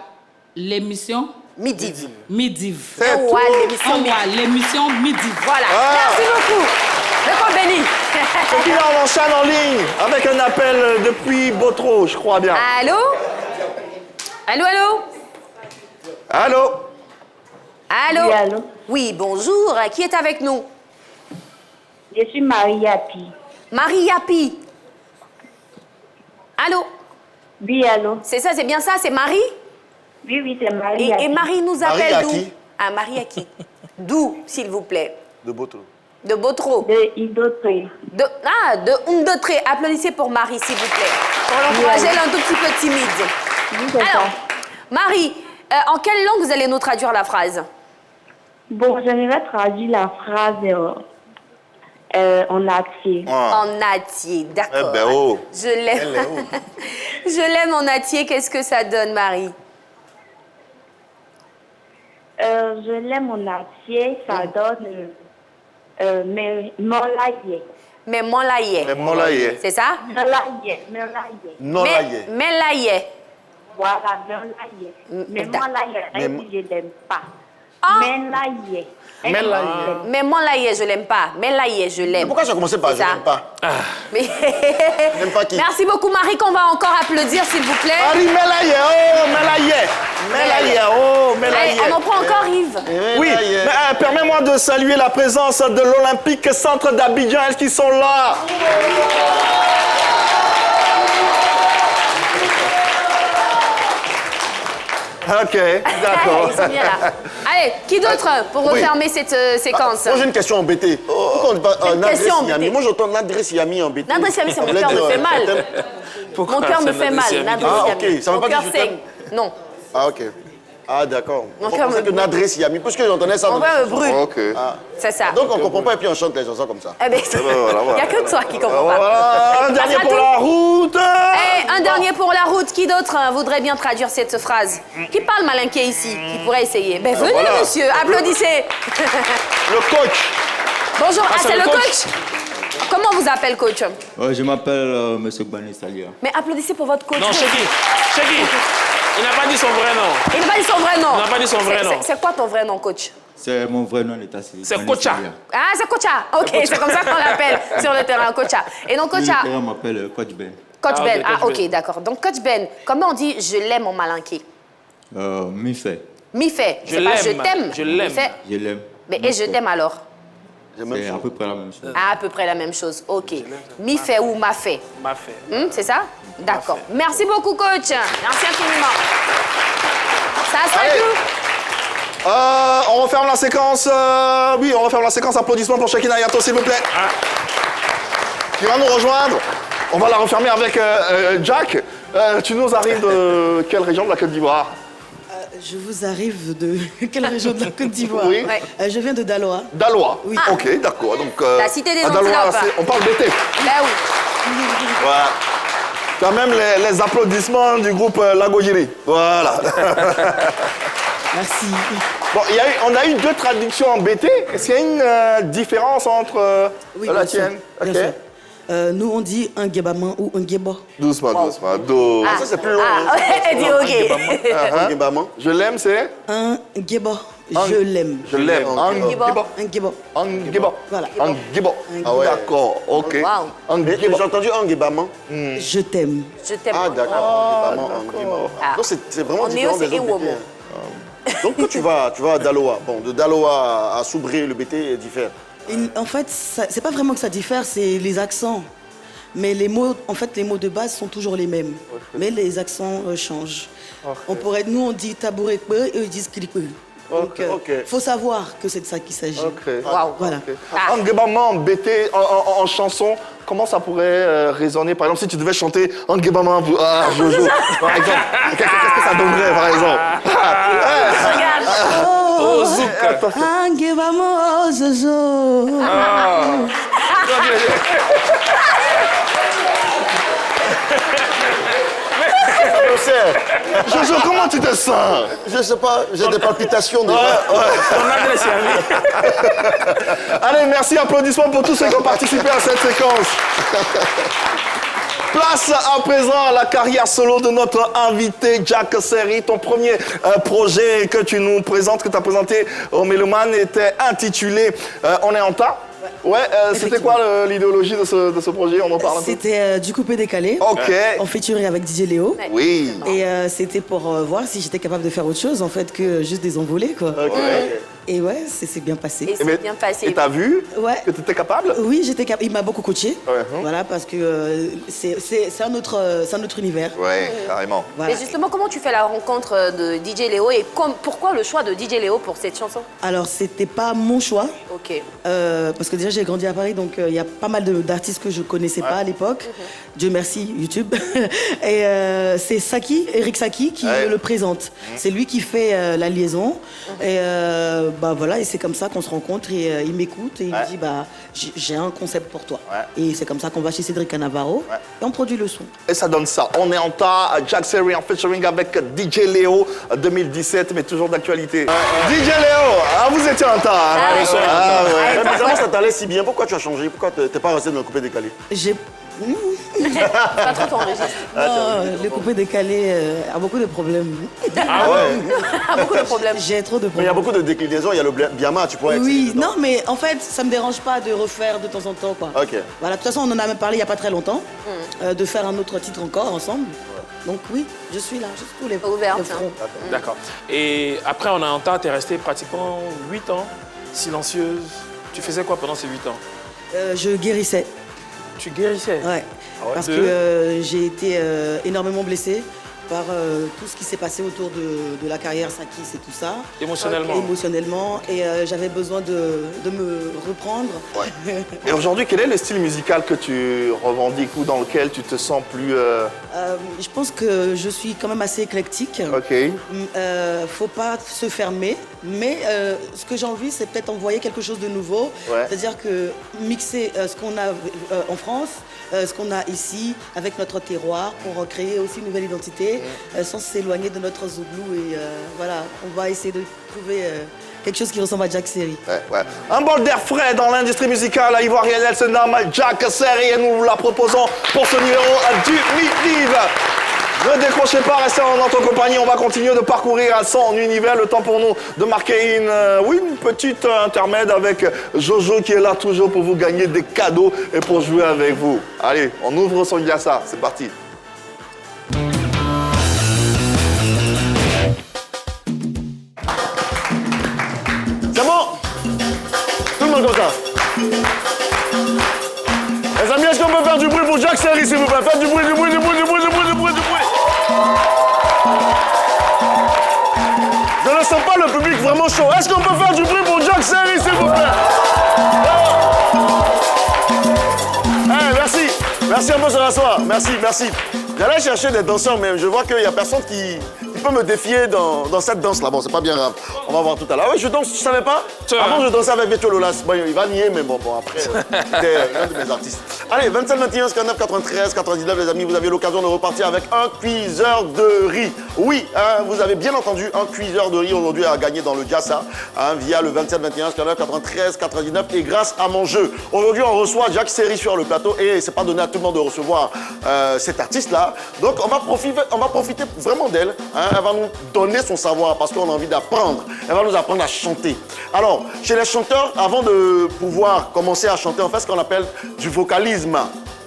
[SPEAKER 8] l'émission
[SPEAKER 3] Midiv.
[SPEAKER 8] Midiv.
[SPEAKER 3] Un wo, l'émission
[SPEAKER 8] Un
[SPEAKER 3] midiv.
[SPEAKER 8] war, l'émission Midiv.
[SPEAKER 3] Voilà.
[SPEAKER 1] Ah.
[SPEAKER 3] Merci beaucoup. Meko Beni.
[SPEAKER 1] Et puis là, on enchaîne en ligne avec un appel depuis Botro, je crois bien.
[SPEAKER 3] Allô? Allô, allô?
[SPEAKER 1] Allô?
[SPEAKER 3] Allô?
[SPEAKER 9] Oui, allô?
[SPEAKER 3] Oui, bonjour. Qui est avec nous?
[SPEAKER 9] Je suis Marie Yapi.
[SPEAKER 3] Marie Yapi. Allô?
[SPEAKER 9] Oui, allô?
[SPEAKER 3] C'est ça, c'est bien ça, c'est Marie?
[SPEAKER 9] Oui, oui, c'est Marie Yapi.
[SPEAKER 3] Et Marie nous appelle
[SPEAKER 4] Marie à
[SPEAKER 3] d'où?
[SPEAKER 4] qui?
[SPEAKER 3] Ah, Marie à qui? D'où, s'il vous plaît?
[SPEAKER 4] De Boto.
[SPEAKER 3] De Botro.
[SPEAKER 9] De Idotré.
[SPEAKER 3] De Umdotré. Applaudissez pour Marie, s'il vous plaît. Pour l'encourager, elle est un tout petit peu timide.
[SPEAKER 9] Oui, c'est
[SPEAKER 3] Alors,
[SPEAKER 9] ça.
[SPEAKER 3] Marie, en quelle langue vous allez nous traduire la phrase?
[SPEAKER 9] Bon, j'aimerais traduire la phrase en entier.
[SPEAKER 1] Ah.
[SPEAKER 3] En atier, d'accord.
[SPEAKER 1] Eh ben, oh.
[SPEAKER 3] Je l'aime. Je l'aime en atier. Qu'est-ce que ça donne, Marie?
[SPEAKER 9] Je l'aime en entier, ça donne mais molaye.
[SPEAKER 3] Mais mon laïe.
[SPEAKER 1] Mais mon là, yeah.
[SPEAKER 3] C'est ça?
[SPEAKER 9] Molaye.
[SPEAKER 4] Non, là, y est.
[SPEAKER 3] Mais laïe.
[SPEAKER 9] Voilà, molaye. Mais molaye, elle dit je l'aime pas.
[SPEAKER 3] Ah.
[SPEAKER 9] Melaye.
[SPEAKER 1] Mais là,
[SPEAKER 3] Mais mon laïe, je l'aime pas. Mais laïe, je
[SPEAKER 4] Mais
[SPEAKER 3] l'aime.
[SPEAKER 4] pourquoi tu as commencé par
[SPEAKER 3] C'est
[SPEAKER 4] je
[SPEAKER 3] ça.
[SPEAKER 4] n'aime pas?
[SPEAKER 3] Mais...
[SPEAKER 4] N'aime pas qui?
[SPEAKER 3] Merci beaucoup, Marie, qu'on va encore applaudir, s'il vous plaît.
[SPEAKER 1] Marie, mais là, yeah. Oh, mais là, yeah. Mais là, yeah. Oh, mais là,
[SPEAKER 3] Allez,
[SPEAKER 1] yeah.
[SPEAKER 3] on en prend encore, Yves.
[SPEAKER 1] Oui, mais permets-moi de saluer la présence de l'Olympique Centre d'Abidjan. Est-ce qu'ils sont là? Ok, d'accord.
[SPEAKER 3] Ils sont bien là. Allez, qui d'autre pour
[SPEAKER 4] Oui.
[SPEAKER 3] refermer cette séquence?
[SPEAKER 4] Moi, j'ai une question embêtée. Pourquoi on dit pas
[SPEAKER 3] Une question
[SPEAKER 4] Nadress Yami?
[SPEAKER 3] embêtée.
[SPEAKER 4] Moi, j'entends Nadress Yami embêté.
[SPEAKER 3] Nadress Yami, c'est mon
[SPEAKER 4] Ça voulait
[SPEAKER 3] cœur me
[SPEAKER 4] dire,
[SPEAKER 3] fait mal.
[SPEAKER 4] je t'aime.
[SPEAKER 3] Mon cœur me fait mal. Nadress
[SPEAKER 4] Ah,
[SPEAKER 3] Yami.
[SPEAKER 4] ok. Ça veut
[SPEAKER 3] Mon
[SPEAKER 4] pas dire
[SPEAKER 3] cœur
[SPEAKER 4] je t'aime?
[SPEAKER 3] saigne. Non.
[SPEAKER 4] Ah, ok. Ah, d'accord.
[SPEAKER 3] Mon
[SPEAKER 4] On
[SPEAKER 3] cœur
[SPEAKER 4] pensait
[SPEAKER 3] me-
[SPEAKER 4] que Nadress Yami, parce que j'entendais ça.
[SPEAKER 3] Mon
[SPEAKER 4] donc-
[SPEAKER 3] cœur me brûle.
[SPEAKER 1] Ok.
[SPEAKER 3] C'est ça.
[SPEAKER 4] Donc, on comprend pas et puis on chante les chansons comme ça.
[SPEAKER 3] Eh ben,
[SPEAKER 1] voilà,
[SPEAKER 3] il n'y a que toi qui comprends pas.
[SPEAKER 1] Voilà, un dernier
[SPEAKER 3] Passe à
[SPEAKER 1] pour
[SPEAKER 3] tout.
[SPEAKER 1] la route.
[SPEAKER 3] Eh, un dernier pour la route. Qui d'autre voudrait bien traduire cette phrase? Qui parle malinqué ici? Qui pourrait essayer? Ben venez,
[SPEAKER 1] voilà.
[SPEAKER 3] monsieur. Applaudissez.
[SPEAKER 1] Le coach.
[SPEAKER 3] Bonjour. Ah,
[SPEAKER 5] c'est
[SPEAKER 3] c'est
[SPEAKER 5] le
[SPEAKER 3] le
[SPEAKER 5] coach.
[SPEAKER 3] coach. Comment vous appelle, coach?
[SPEAKER 10] Je m'appelle Monsieur Bané Salia.
[SPEAKER 3] Mais applaudissez pour votre coach.
[SPEAKER 5] Non, Cheki. Il n'a pas dit son vrai nom.
[SPEAKER 3] Il n'a pas dit son vrai nom.
[SPEAKER 5] Il n'a pas dit son vrai nom.
[SPEAKER 3] C'est quoi ton vrai nom, coach?
[SPEAKER 10] C'est mon vrai nom d'état civil.
[SPEAKER 5] C'est
[SPEAKER 10] Bané
[SPEAKER 5] Kocha.
[SPEAKER 10] Salia.
[SPEAKER 3] Ah, c'est Kocha. Ok, c'est comme ça qu'on l'appelle sur le terrain, Kocha. Et donc,
[SPEAKER 10] Le
[SPEAKER 3] Kocha,
[SPEAKER 10] terrain m'appelle Coach Ben.
[SPEAKER 3] Coach
[SPEAKER 5] Ah,
[SPEAKER 3] Ben.
[SPEAKER 5] ok,
[SPEAKER 3] Ah,
[SPEAKER 5] Coach
[SPEAKER 3] ok,
[SPEAKER 5] Ben.
[SPEAKER 3] d'accord. Donc, Coach Ben, comment on dit je l'aime en malinqué?
[SPEAKER 10] Mi fait.
[SPEAKER 3] Mi fait.
[SPEAKER 5] Je
[SPEAKER 3] C'est pas
[SPEAKER 5] l'aime.
[SPEAKER 3] je t'aime.
[SPEAKER 5] Je l'aime.
[SPEAKER 3] Mi fait.
[SPEAKER 10] Je l'aime.
[SPEAKER 3] Mais et je t'aime alors?
[SPEAKER 10] C'est à peu près la même chose.
[SPEAKER 3] Ah, à peu près la même chose. Ok. Mi fait ou ma fait?
[SPEAKER 5] M'a fait.
[SPEAKER 3] C'est ça? D'accord. Merci beaucoup, coach. Merci infiniment. Ça sera
[SPEAKER 1] Allez.
[SPEAKER 3] tout.
[SPEAKER 1] On referme la séquence. Oui, on referme la séquence. Applaudissements pour Shekina Yato, s'il vous plaît. Qui va nous rejoindre. On va la refermer avec Jack. Tu nous arrives de quelle région de la Côte d'Ivoire?
[SPEAKER 6] Je vous arrive de quelle région de la Côte d'Ivoire?
[SPEAKER 1] Oui.
[SPEAKER 3] Ouais.
[SPEAKER 6] Je viens de Daloa.
[SPEAKER 1] Daloa.
[SPEAKER 6] Oui.
[SPEAKER 1] Ok, d'accord. Donc,
[SPEAKER 3] La cité des
[SPEAKER 1] à Daloa,
[SPEAKER 3] antilopes.
[SPEAKER 1] on parle d'été.
[SPEAKER 3] Ben oui.
[SPEAKER 1] Voilà. Quand même les applaudissements du groupe Lagojiri. Voilà.
[SPEAKER 6] Merci.
[SPEAKER 1] Bon, on a eu deux traductions en BT. Est-ce qu'il y a une différence entre la
[SPEAKER 6] bien sûr,
[SPEAKER 1] tienne?
[SPEAKER 6] bien
[SPEAKER 1] Ok.
[SPEAKER 6] sûr. Nous, on dit un guébaman ou un guéba.
[SPEAKER 1] Doucement, doucement. Do.
[SPEAKER 4] Ça, c'est plus long.
[SPEAKER 3] Ah, elle dit ok.
[SPEAKER 4] Ok, bah, moi.
[SPEAKER 1] Je l'aime, c'est
[SPEAKER 6] Un guéba.
[SPEAKER 1] Un-
[SPEAKER 6] Je l'aime.
[SPEAKER 1] je l'aime.
[SPEAKER 4] Un
[SPEAKER 1] Angiba.
[SPEAKER 6] Un guéba.
[SPEAKER 1] Angiba.
[SPEAKER 6] Voilà.
[SPEAKER 1] Angiba.
[SPEAKER 4] Ah ouais.
[SPEAKER 1] D'accord, ok.
[SPEAKER 3] Wow.
[SPEAKER 4] Mais
[SPEAKER 1] Angiba.
[SPEAKER 4] j'ai entendu Anguibaman.
[SPEAKER 6] Je t'aime.
[SPEAKER 3] Je t'aime.
[SPEAKER 4] Ah, d'accord. Anguibaman.
[SPEAKER 3] Ah.
[SPEAKER 4] Donc, c'est vraiment
[SPEAKER 3] En
[SPEAKER 4] différent
[SPEAKER 3] néo, c'est
[SPEAKER 4] des autres
[SPEAKER 3] Ewomo.
[SPEAKER 4] BT, hein. Donc, quand tu vas à Daloa, bon, de Daloa à Soubré, le BT diffère.
[SPEAKER 6] En fait, c'est pas vraiment que ça diffère, c'est les accents. Mais les mots, en fait, les mots de base sont toujours les mêmes. Mais les accents changent. Nous, on dit tabouret, eux, ils disent clipeux. Donc, faut savoir que c'est de ça qu'il s'agit.
[SPEAKER 3] Waouh.
[SPEAKER 6] Voilà.
[SPEAKER 1] En Guébama, en chanson, comment ça pourrait résonner? Par exemple, si tu devais chanter en Guébama, Jojo, par exemple, qu'est-ce que ça donnerait, par exemple?
[SPEAKER 3] Regarde.
[SPEAKER 5] Oh, zouk.
[SPEAKER 6] Angue vamos, Jojo.
[SPEAKER 1] Jojo, comment tu te sens?
[SPEAKER 4] Je sais pas, j'ai des palpitations déjà.
[SPEAKER 5] Ton adresse est arrivée.
[SPEAKER 1] Allez, merci, applaudissements pour tous ceux qui ont participé à cette séquence. Place à présent à la carrière solo de notre invité Jack Serry. Ton premier projet que tu nous présentes, que tu as présenté au Méloman, était intitulé On est en tas. Ouais, c'était quoi l'idéologie de ce projet? On en parle un peu.
[SPEAKER 6] C'était du coupé décalé.
[SPEAKER 1] Ok.
[SPEAKER 6] En featuring avec DJ Léo.
[SPEAKER 1] Oui.
[SPEAKER 6] Et c'était pour voir si j'étais capable de faire autre chose en fait que juste des envolées quoi.
[SPEAKER 1] Ok.
[SPEAKER 6] Et ouais, c'est bien passé.
[SPEAKER 3] Et c'est bien passé.
[SPEAKER 1] Et t'as vu
[SPEAKER 6] Ouais.
[SPEAKER 1] que tu étais capable?
[SPEAKER 6] Oui, j'étais capable. Il m'a beaucoup coaché.
[SPEAKER 1] Ouais.
[SPEAKER 6] Voilà, parce que c'est un autre univers.
[SPEAKER 1] Ouais, carrément.
[SPEAKER 6] Voilà.
[SPEAKER 3] Mais justement, comment tu fais la rencontre de DJ Léo et pourquoi le choix de DJ Léo pour cette chanson?
[SPEAKER 6] Alors, c'était pas mon choix.
[SPEAKER 3] Ok.
[SPEAKER 6] Parce que déjà, j'ai grandi à Paris, donc il y a pas mal d'artistes que je connaissais pas à l'époque. Dieu merci, YouTube. Et c'est Saki, Eric Saki, qui le présente. C'est lui qui fait la liaison. Et bah voilà, et c'est comme ça qu'on se rencontre et il m'écoute et il me dit bah j'ai un concept pour toi. Et c'est comme ça qu'on va chez Cédric Canavaro et on produit le son.
[SPEAKER 1] Et ça donne ça. On est en tas, Jack Serry en featuring avec DJ Léo 2017, mais toujours d'actualité. DJ Léo, vous étiez en tas.
[SPEAKER 4] Mais bizarrement, ça t'allait si bien. Pourquoi tu as changé? Pourquoi t'es pas resté dans le coupé décalé?
[SPEAKER 6] J'ai
[SPEAKER 3] Pas trop ton registre.
[SPEAKER 6] non, le coupé décalé a beaucoup de problèmes.
[SPEAKER 4] Ah ouais?
[SPEAKER 3] Beaucoup de problèmes.
[SPEAKER 6] J'ai trop de
[SPEAKER 4] Mais il y a
[SPEAKER 6] problèmes.
[SPEAKER 4] beaucoup de déclinaisons. Il y a le Biama, tu pourrais
[SPEAKER 6] Oui,
[SPEAKER 4] accéder dedans.
[SPEAKER 6] non, mais en fait, ça me dérange pas de refaire de temps en temps, quoi.
[SPEAKER 4] Ok.
[SPEAKER 6] Voilà, de toute façon, on en a même parlé il y a pas très longtemps, de faire un autre titre encore ensemble. Donc oui, je suis là, jusqu'où les
[SPEAKER 3] Ouverte,
[SPEAKER 6] le front.
[SPEAKER 5] D'accord. Et après, on a en tas, t'es restée pratiquement 8 ans, silencieuse. Tu faisais quoi pendant ces 8 ans?
[SPEAKER 6] Je guérissais,
[SPEAKER 5] Tu guérissais?
[SPEAKER 6] ouais. Parce
[SPEAKER 5] De-
[SPEAKER 6] que j'ai été énormément blessée par tout ce qui s'est passé autour de la carrière Sakis et tout ça.
[SPEAKER 5] Émotionnellement?
[SPEAKER 6] Émotionnellement. Et j'avais besoin de me reprendre.
[SPEAKER 1] Et aujourd'hui, quel est le style musical que tu revendiques ou dans lequel tu te sens plus...
[SPEAKER 6] Je pense que je suis quand même assez éclectique.
[SPEAKER 1] Ok.
[SPEAKER 6] Faut pas se fermer, mais ce que j'ai envie, c'est peut-être envoyer quelque chose de nouveau.
[SPEAKER 1] Ouais.
[SPEAKER 6] C'est-à-dire que mixer ce qu'on a en France, ce qu'on a ici, avec notre terroir, pour créer aussi une nouvelle identité, sans s'éloigner de notre Zouglou. Et voilà, on va essayer de trouver quelque chose qui ressemble à Jack Serry.
[SPEAKER 1] Ouais. Un bol d'air frais dans l'industrie musicale à ivoirienne, elle se nomme Jack Serry et nous vous la proposons pour ce numéro du Midi. Ne décrochez pas, restez en notre compagnie, on va continuer de parcourir son univers. Le temps pour nous de marquer une petite intermède avec Jojo qui est là toujours pour vous gagner des cadeaux et pour jouer avec vous. Allez, on ouvre son Yassa, c'est parti.
[SPEAKER 4] C'est bon? Tout le monde comme ça. Les amis, est-ce qu'on peut faire du bruit pour Jack Serry, s'il vous plaît? Faites du bruit, du bruit, du bruit, du bruit, du bruit, du bruit, du bruit. Je ne sens pas le public vraiment chaud. Est-ce qu'on peut faire du bruit pour Jack Serry, s'il vous plaît? Merci. Merci, on peut se rasseoir. Merci, merci. J'allais chercher des danseurs, mais je vois qu'il n'y a personne qui peut me défier dans cette danse-là. Bon, c'est pas bien grave. On va voir tout à l'heure. Oui, je danse, tu savais pas? Avant, je dansais avec Vecchio Lolas. Bon, il va nier, mais bon après, c'était l'un de mes artistes. Allez, 27, 21, 59, 93, 99, les amis, vous avez l'occasion de repartir avec un cuiseur de riz. Oui, hein, vous avez bien entendu, un cuiseur de riz aujourd'hui à gagner dans le Jassa, hein, via le 27, 21, 59, 93, 99, et grâce à mon jeu. Aujourd'hui, on reçoit Jack Serry sur le plateau, et c'est pas donné à tout le monde de recevoir cet artiste-là. Donc, on va profiter vraiment d'elle. Hein, elle va nous donner son savoir parce qu'on a envie d'apprendre. Elle va nous apprendre à chanter. Alors, chez les chanteurs, avant de pouvoir commencer à chanter, on fait ce qu'on appelle du vocalisme.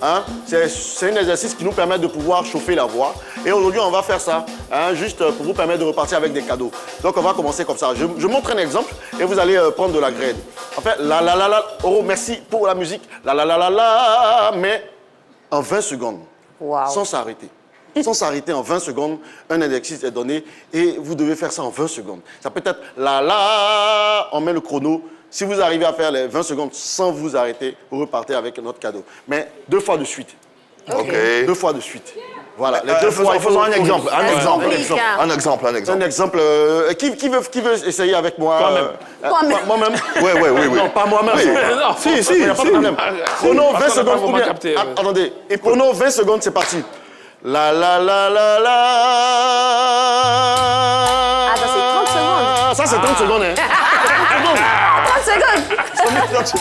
[SPEAKER 4] Hein? C'est un exercice qui nous permet de pouvoir chauffer la voix. Et aujourd'hui, on va faire ça, hein, juste pour vous permettre de repartir avec des cadeaux. Donc, on va commencer comme ça. Je montre un exemple et vous allez prendre de la graine. En fait, la la la la. Oh, merci pour la musique. La la la la la, mais en 20 secondes,
[SPEAKER 3] Wow.
[SPEAKER 4] sans s'arrêter. Sans s'arrêter en 20 secondes, un exercice est donné et vous devez faire ça en 20 secondes. Ça peut être la, on met le chrono. Si vous arrivez à faire les 20 secondes sans vous arrêter, vous repartez avec notre cadeau. Mais 2 fois de suite.
[SPEAKER 1] Ok.
[SPEAKER 4] 2 fois de suite. Voilà, les 2 fois.
[SPEAKER 1] Faisons un exemple. Un exemple.
[SPEAKER 3] Africain.
[SPEAKER 1] Un exemple.
[SPEAKER 4] Un exemple. Qui veut essayer avec moi?
[SPEAKER 3] Toi-même.
[SPEAKER 4] Moi-même.
[SPEAKER 1] Oui.
[SPEAKER 4] Non, pas moi-même.
[SPEAKER 1] Oui.
[SPEAKER 5] Non,
[SPEAKER 1] Si.
[SPEAKER 4] Il n'y a pas de problème. Chrono, 20
[SPEAKER 5] Parce qu'on n'a pas
[SPEAKER 4] secondes.
[SPEAKER 5] vraiment
[SPEAKER 4] ou bien-
[SPEAKER 5] capté,
[SPEAKER 4] Ah, attendez. Et chrono, 20 secondes, c'est parti. La.
[SPEAKER 3] Ah, ça, c'est 30 secondes.
[SPEAKER 4] Ça, c'est 30 secondes, hein.
[SPEAKER 3] 30 secondes.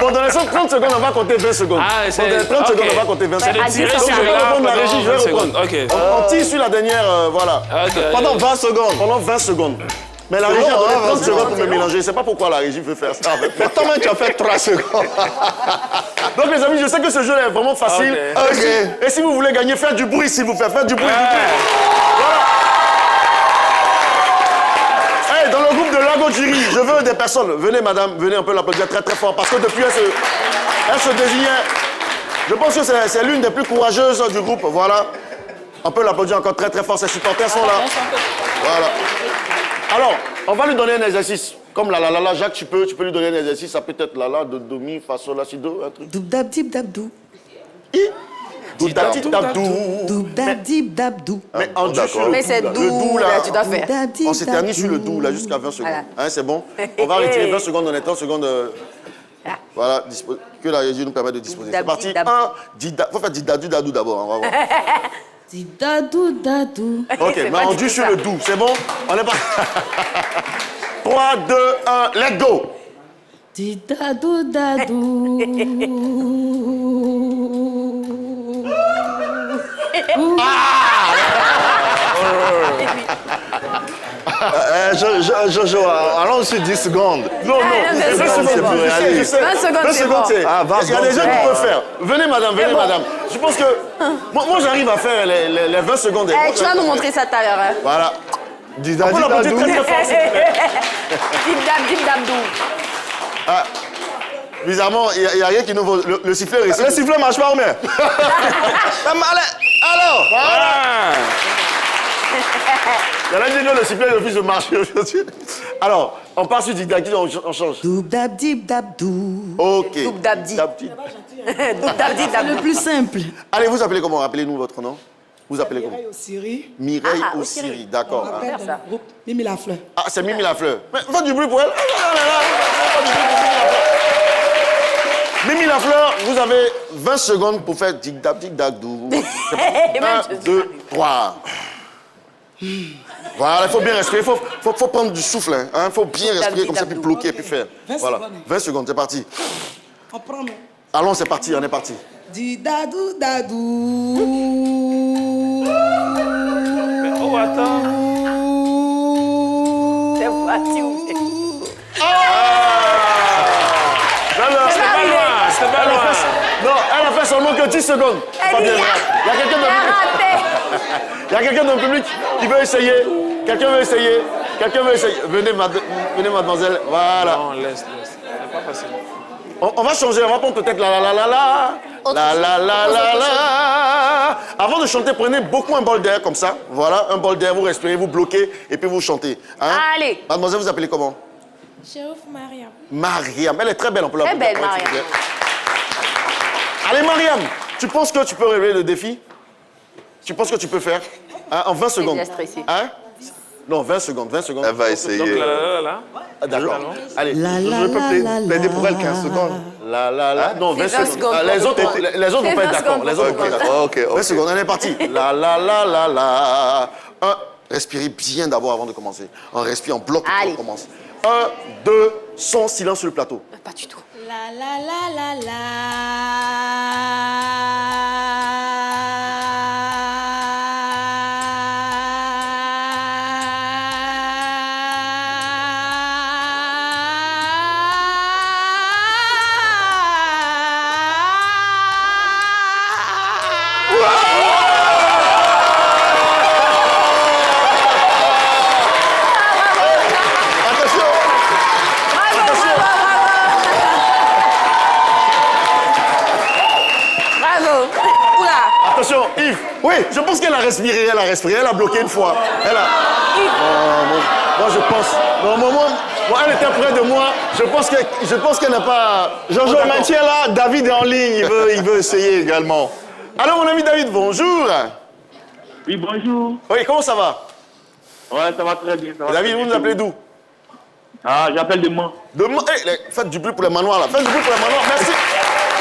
[SPEAKER 4] Bon, dans les 30 secondes, on va compter 20 secondes.
[SPEAKER 5] Ah, c'est-
[SPEAKER 4] Dans les 30 secondes,
[SPEAKER 5] ok.
[SPEAKER 4] on va compter 20
[SPEAKER 5] C'est
[SPEAKER 4] secondes.
[SPEAKER 5] de tirer
[SPEAKER 3] Donc,
[SPEAKER 5] sur
[SPEAKER 3] je
[SPEAKER 4] Je
[SPEAKER 3] vais
[SPEAKER 4] vais
[SPEAKER 5] la
[SPEAKER 4] reprendre la régie, je vais
[SPEAKER 5] 20 secondes.
[SPEAKER 4] reprendre.
[SPEAKER 5] Ok.
[SPEAKER 4] On tire sur la dernière, voilà.
[SPEAKER 5] Ok.
[SPEAKER 1] Pendant 20 secondes.
[SPEAKER 4] Pendant 20 secondes. Mais la régie a donné 30 secondes pour me mélanger. Je ne sais pas pourquoi la régie veut faire ça avec moi.
[SPEAKER 1] Mais toi-même, tu as fait 3 secondes.
[SPEAKER 4] Donc les amis, je sais que ce jeu est vraiment facile.
[SPEAKER 1] Ok.
[SPEAKER 4] Et si vous voulez gagner, faites du bruit, s'il vous plaît. Faites du bruit. Voilà. Hey, dans le groupe de Lago Jiri, je veux des personnes. Venez, madame, venez un peu l'applaudir très très fort parce que depuis, elle se désignait. Je pense que c'est l'une des plus courageuses du groupe. Voilà. On peut l'applaudir encore très très fort. Ses supporters sont là. Voilà. Alors, on va lui donner un exercice. Comme la, Jacques, tu peux lui donner un exercice. Ça peut être la, de, do, mi, fa, sol, la, si, do, un truc.
[SPEAKER 6] Doubdab dib dabdou.
[SPEAKER 4] Doudabdi, dabdou.
[SPEAKER 6] Doubdab dib dabdou.
[SPEAKER 4] Mais en dessous sur le
[SPEAKER 3] Mais c'est
[SPEAKER 4] doux,
[SPEAKER 3] doux,
[SPEAKER 4] là.
[SPEAKER 3] là, tu dois faire.
[SPEAKER 4] On s'éternise sur le doux, là, jusqu'à 20 secondes.
[SPEAKER 3] Voilà.
[SPEAKER 4] Hein, c'est bon? On va retirer 20 secondes, on est 30 secondes. Voilà, que la régie nous permet de disposer. C'est parti. Il faut faire didadou dadou d'abord, on va voir.
[SPEAKER 8] Didadou dadou.
[SPEAKER 4] Ok,
[SPEAKER 3] C'est
[SPEAKER 4] mais
[SPEAKER 3] pas
[SPEAKER 4] on
[SPEAKER 3] du
[SPEAKER 4] dit
[SPEAKER 3] tout
[SPEAKER 4] sur
[SPEAKER 3] ça.
[SPEAKER 4] le doux, c'est bon? On est pas. 3, 2, 1, let's go!
[SPEAKER 8] Didadou dadou.
[SPEAKER 1] Jojo, allons sur 10 secondes.
[SPEAKER 4] Non,
[SPEAKER 3] non,
[SPEAKER 4] 20
[SPEAKER 3] c'est
[SPEAKER 4] secondes,
[SPEAKER 3] bon, c'est bon.
[SPEAKER 4] je sais.
[SPEAKER 3] 20 secondes,
[SPEAKER 4] 20
[SPEAKER 3] c'est
[SPEAKER 4] secondes,
[SPEAKER 3] bon.
[SPEAKER 4] c'est.
[SPEAKER 1] Ah, 20
[SPEAKER 4] Il y a des gens
[SPEAKER 1] secondes.
[SPEAKER 4] qui peuvent faire. Venez, madame, venez,
[SPEAKER 3] bon.
[SPEAKER 4] madame. Je pense que. Moi, j'arrive à faire les 20 secondes.
[SPEAKER 3] Eh, tu vas nous montrer ça tout à l'heure. Hein.
[SPEAKER 4] Voilà.
[SPEAKER 1] Didadou,
[SPEAKER 4] On peut l'applaudir très, très fort, s'il vous plaît.
[SPEAKER 3] Dib dabdou.
[SPEAKER 4] Ah, bizarrement, il n'y a rien qui nous vaut. Le sifflet réussit.
[SPEAKER 1] Le sifflet marche pas ou bien? Alors,
[SPEAKER 4] Il y en a qui disent que le sifflet refuse de marcher aujourd'hui. Alors, on part sur didactique, on change.
[SPEAKER 6] Doubdab dib dabdou.
[SPEAKER 4] Ok.
[SPEAKER 3] Doubdabdi.
[SPEAKER 4] Dabdi.
[SPEAKER 3] Doubdabdi
[SPEAKER 6] C'est le
[SPEAKER 3] dabdou.
[SPEAKER 6] plus simple.
[SPEAKER 4] Allez, vous appelez comment? Rappelez-nous votre nom. Vous appelez comment?
[SPEAKER 11] Siri.
[SPEAKER 4] Mireille
[SPEAKER 3] Ah,
[SPEAKER 4] Ossiri.
[SPEAKER 3] Ossiri.
[SPEAKER 4] D'accord.
[SPEAKER 11] On appelle dans le groupe Mimi Lafleur.
[SPEAKER 4] Ah, c'est Mimi Lafleur. Mais faites du bruit pour elle. Mimi Lafleur, vous avez 20 secondes pour faire dig-dab, dig-dab-dou. 1, 2, 3. Voilà, il faut bien respirer. Il faut prendre du souffle. Il faut bien respirer comme ça, puis bloquer, puis faire.
[SPEAKER 11] 20
[SPEAKER 4] Voilà.
[SPEAKER 11] secondes.
[SPEAKER 4] 20 secondes, c'est parti.
[SPEAKER 11] On prend le
[SPEAKER 4] Allons, c'est parti, on est parti.
[SPEAKER 11] Didadou dadou.
[SPEAKER 5] Oh, attends.
[SPEAKER 3] C'est parti.
[SPEAKER 5] C'était pas loin.
[SPEAKER 4] Non, elle a fait seulement que 10 secondes. Pas bien grave. Il y a quelqu'un dans le public. Il y a quelqu'un dans le public qui veut essayer. Quelqu'un veut essayer. Quelqu'un veut essayer. Venez, mademoiselle. Voilà.
[SPEAKER 5] Non, laisse. C'est pas facile.
[SPEAKER 4] On va changer. On va prendre peut-être la. Avant de chanter, prenez beaucoup un bol d'air comme ça. Voilà, un bol d'air. Vous respirez, vous bloquez et puis vous chantez. Hein?
[SPEAKER 3] Allez.
[SPEAKER 4] Mademoiselle, vous appelez comment?
[SPEAKER 11] Chef Mariam.
[SPEAKER 4] Mariam. Elle est très belle. On peut
[SPEAKER 3] Très
[SPEAKER 4] l'appeler.
[SPEAKER 3] belle, Mariam.
[SPEAKER 4] Allez, Mariam, tu penses que tu peux relever le défi? Tu penses que tu peux faire? Hein, en 20 secondes.
[SPEAKER 3] déjà stressée.
[SPEAKER 4] Hein? Non, 20 secondes, 20 secondes.
[SPEAKER 1] elle va essayer.
[SPEAKER 5] Donc là.
[SPEAKER 4] Ah, d'accord. Allez.
[SPEAKER 1] Je peux plaider pour elle 15 secondes.
[SPEAKER 4] Non, 20
[SPEAKER 3] C'est 20
[SPEAKER 4] secondes.
[SPEAKER 3] secondes.
[SPEAKER 4] Ah, les autres vont
[SPEAKER 3] C'est
[SPEAKER 4] pas être
[SPEAKER 3] 20
[SPEAKER 4] d'accord.
[SPEAKER 3] secondes.
[SPEAKER 4] Les autres vont pas être d'accord.
[SPEAKER 1] Ok.
[SPEAKER 4] 20 secondes, on est parti. Respirez bien d'abord avant de commencer. On respire, on bloque et
[SPEAKER 3] Allez.
[SPEAKER 4] on commence. 1, 2, son silence sur le plateau.
[SPEAKER 3] Pas du tout.
[SPEAKER 11] La la la la
[SPEAKER 1] Attention.
[SPEAKER 3] Bravo.
[SPEAKER 4] Attention, Yves. Oui, je pense qu'elle a respiré, elle a bloqué une fois. Elle a... moi, je pense... Moi, elle était près de moi, je pense qu'elle n'a pas...
[SPEAKER 1] Jojo, maintiens là, David est en ligne, il veut essayer également.
[SPEAKER 4] Alors, mon ami David, bonjour.
[SPEAKER 12] Oui, bonjour.
[SPEAKER 4] Oui, comment ça va?
[SPEAKER 12] Ouais, ça va très bien.
[SPEAKER 4] David, vous nous appelez d'où?
[SPEAKER 12] Ah, j'appelle de Mans.
[SPEAKER 4] De Mans. Faites du bruit pour les manoirs, là. Faites du bruit pour les manoirs, merci.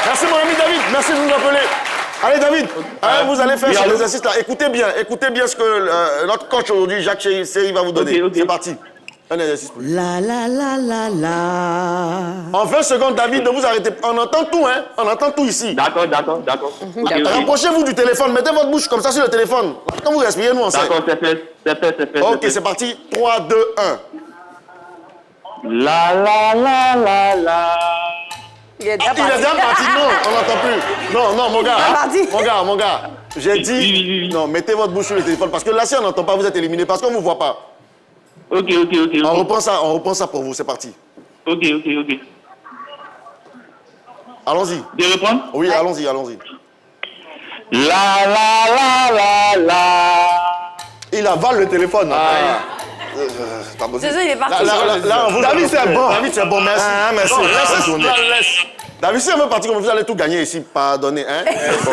[SPEAKER 4] Merci, mon ami David, merci de nous appeler. Allez, David, vous allez faire cet exercice là. Écoutez bien ce que notre coach aujourd'hui, Jacques Seri, va vous donner.
[SPEAKER 12] Ok.
[SPEAKER 4] C'est parti. Un exercice.
[SPEAKER 6] La la la la la.
[SPEAKER 4] En 20 secondes, David, ne vous arrêtez pas. On entend tout, hein. On entend tout ici.
[SPEAKER 12] D'accord. Okay.
[SPEAKER 4] Rapprochez-vous du téléphone. Mettez votre bouche comme ça sur le téléphone. Quand vous respirez, nous on sait.
[SPEAKER 12] D'accord, c'est fait.
[SPEAKER 4] Ok, c'est parti. 3, 2, 1.
[SPEAKER 12] La la la la la.
[SPEAKER 3] Il est déjà
[SPEAKER 4] Il est déjà parti. Non, on n'entend plus. Non, mon gars. Mon gars. J'ai dit...
[SPEAKER 12] Oui.
[SPEAKER 4] Non, mettez votre bouche sur le téléphone. Parce que là, si on n'entend pas, vous êtes éliminé. Parce qu'on ne vous voit pas.
[SPEAKER 12] Ok.
[SPEAKER 4] On reprend ça pour vous. C'est parti.
[SPEAKER 12] Ok.
[SPEAKER 4] Allons-y.
[SPEAKER 12] Je reprends?
[SPEAKER 4] Oui, allons-y.
[SPEAKER 12] La la la la la.
[SPEAKER 1] Il avale le téléphone.
[SPEAKER 3] C'est ça, il est parti.
[SPEAKER 1] David, c'est bon.
[SPEAKER 4] David, c'est bon, merci.
[SPEAKER 1] Merci.
[SPEAKER 4] Laisse. David, si on veut partir comme vous allez tout gagner ici, pardonnez. Hein? Bon.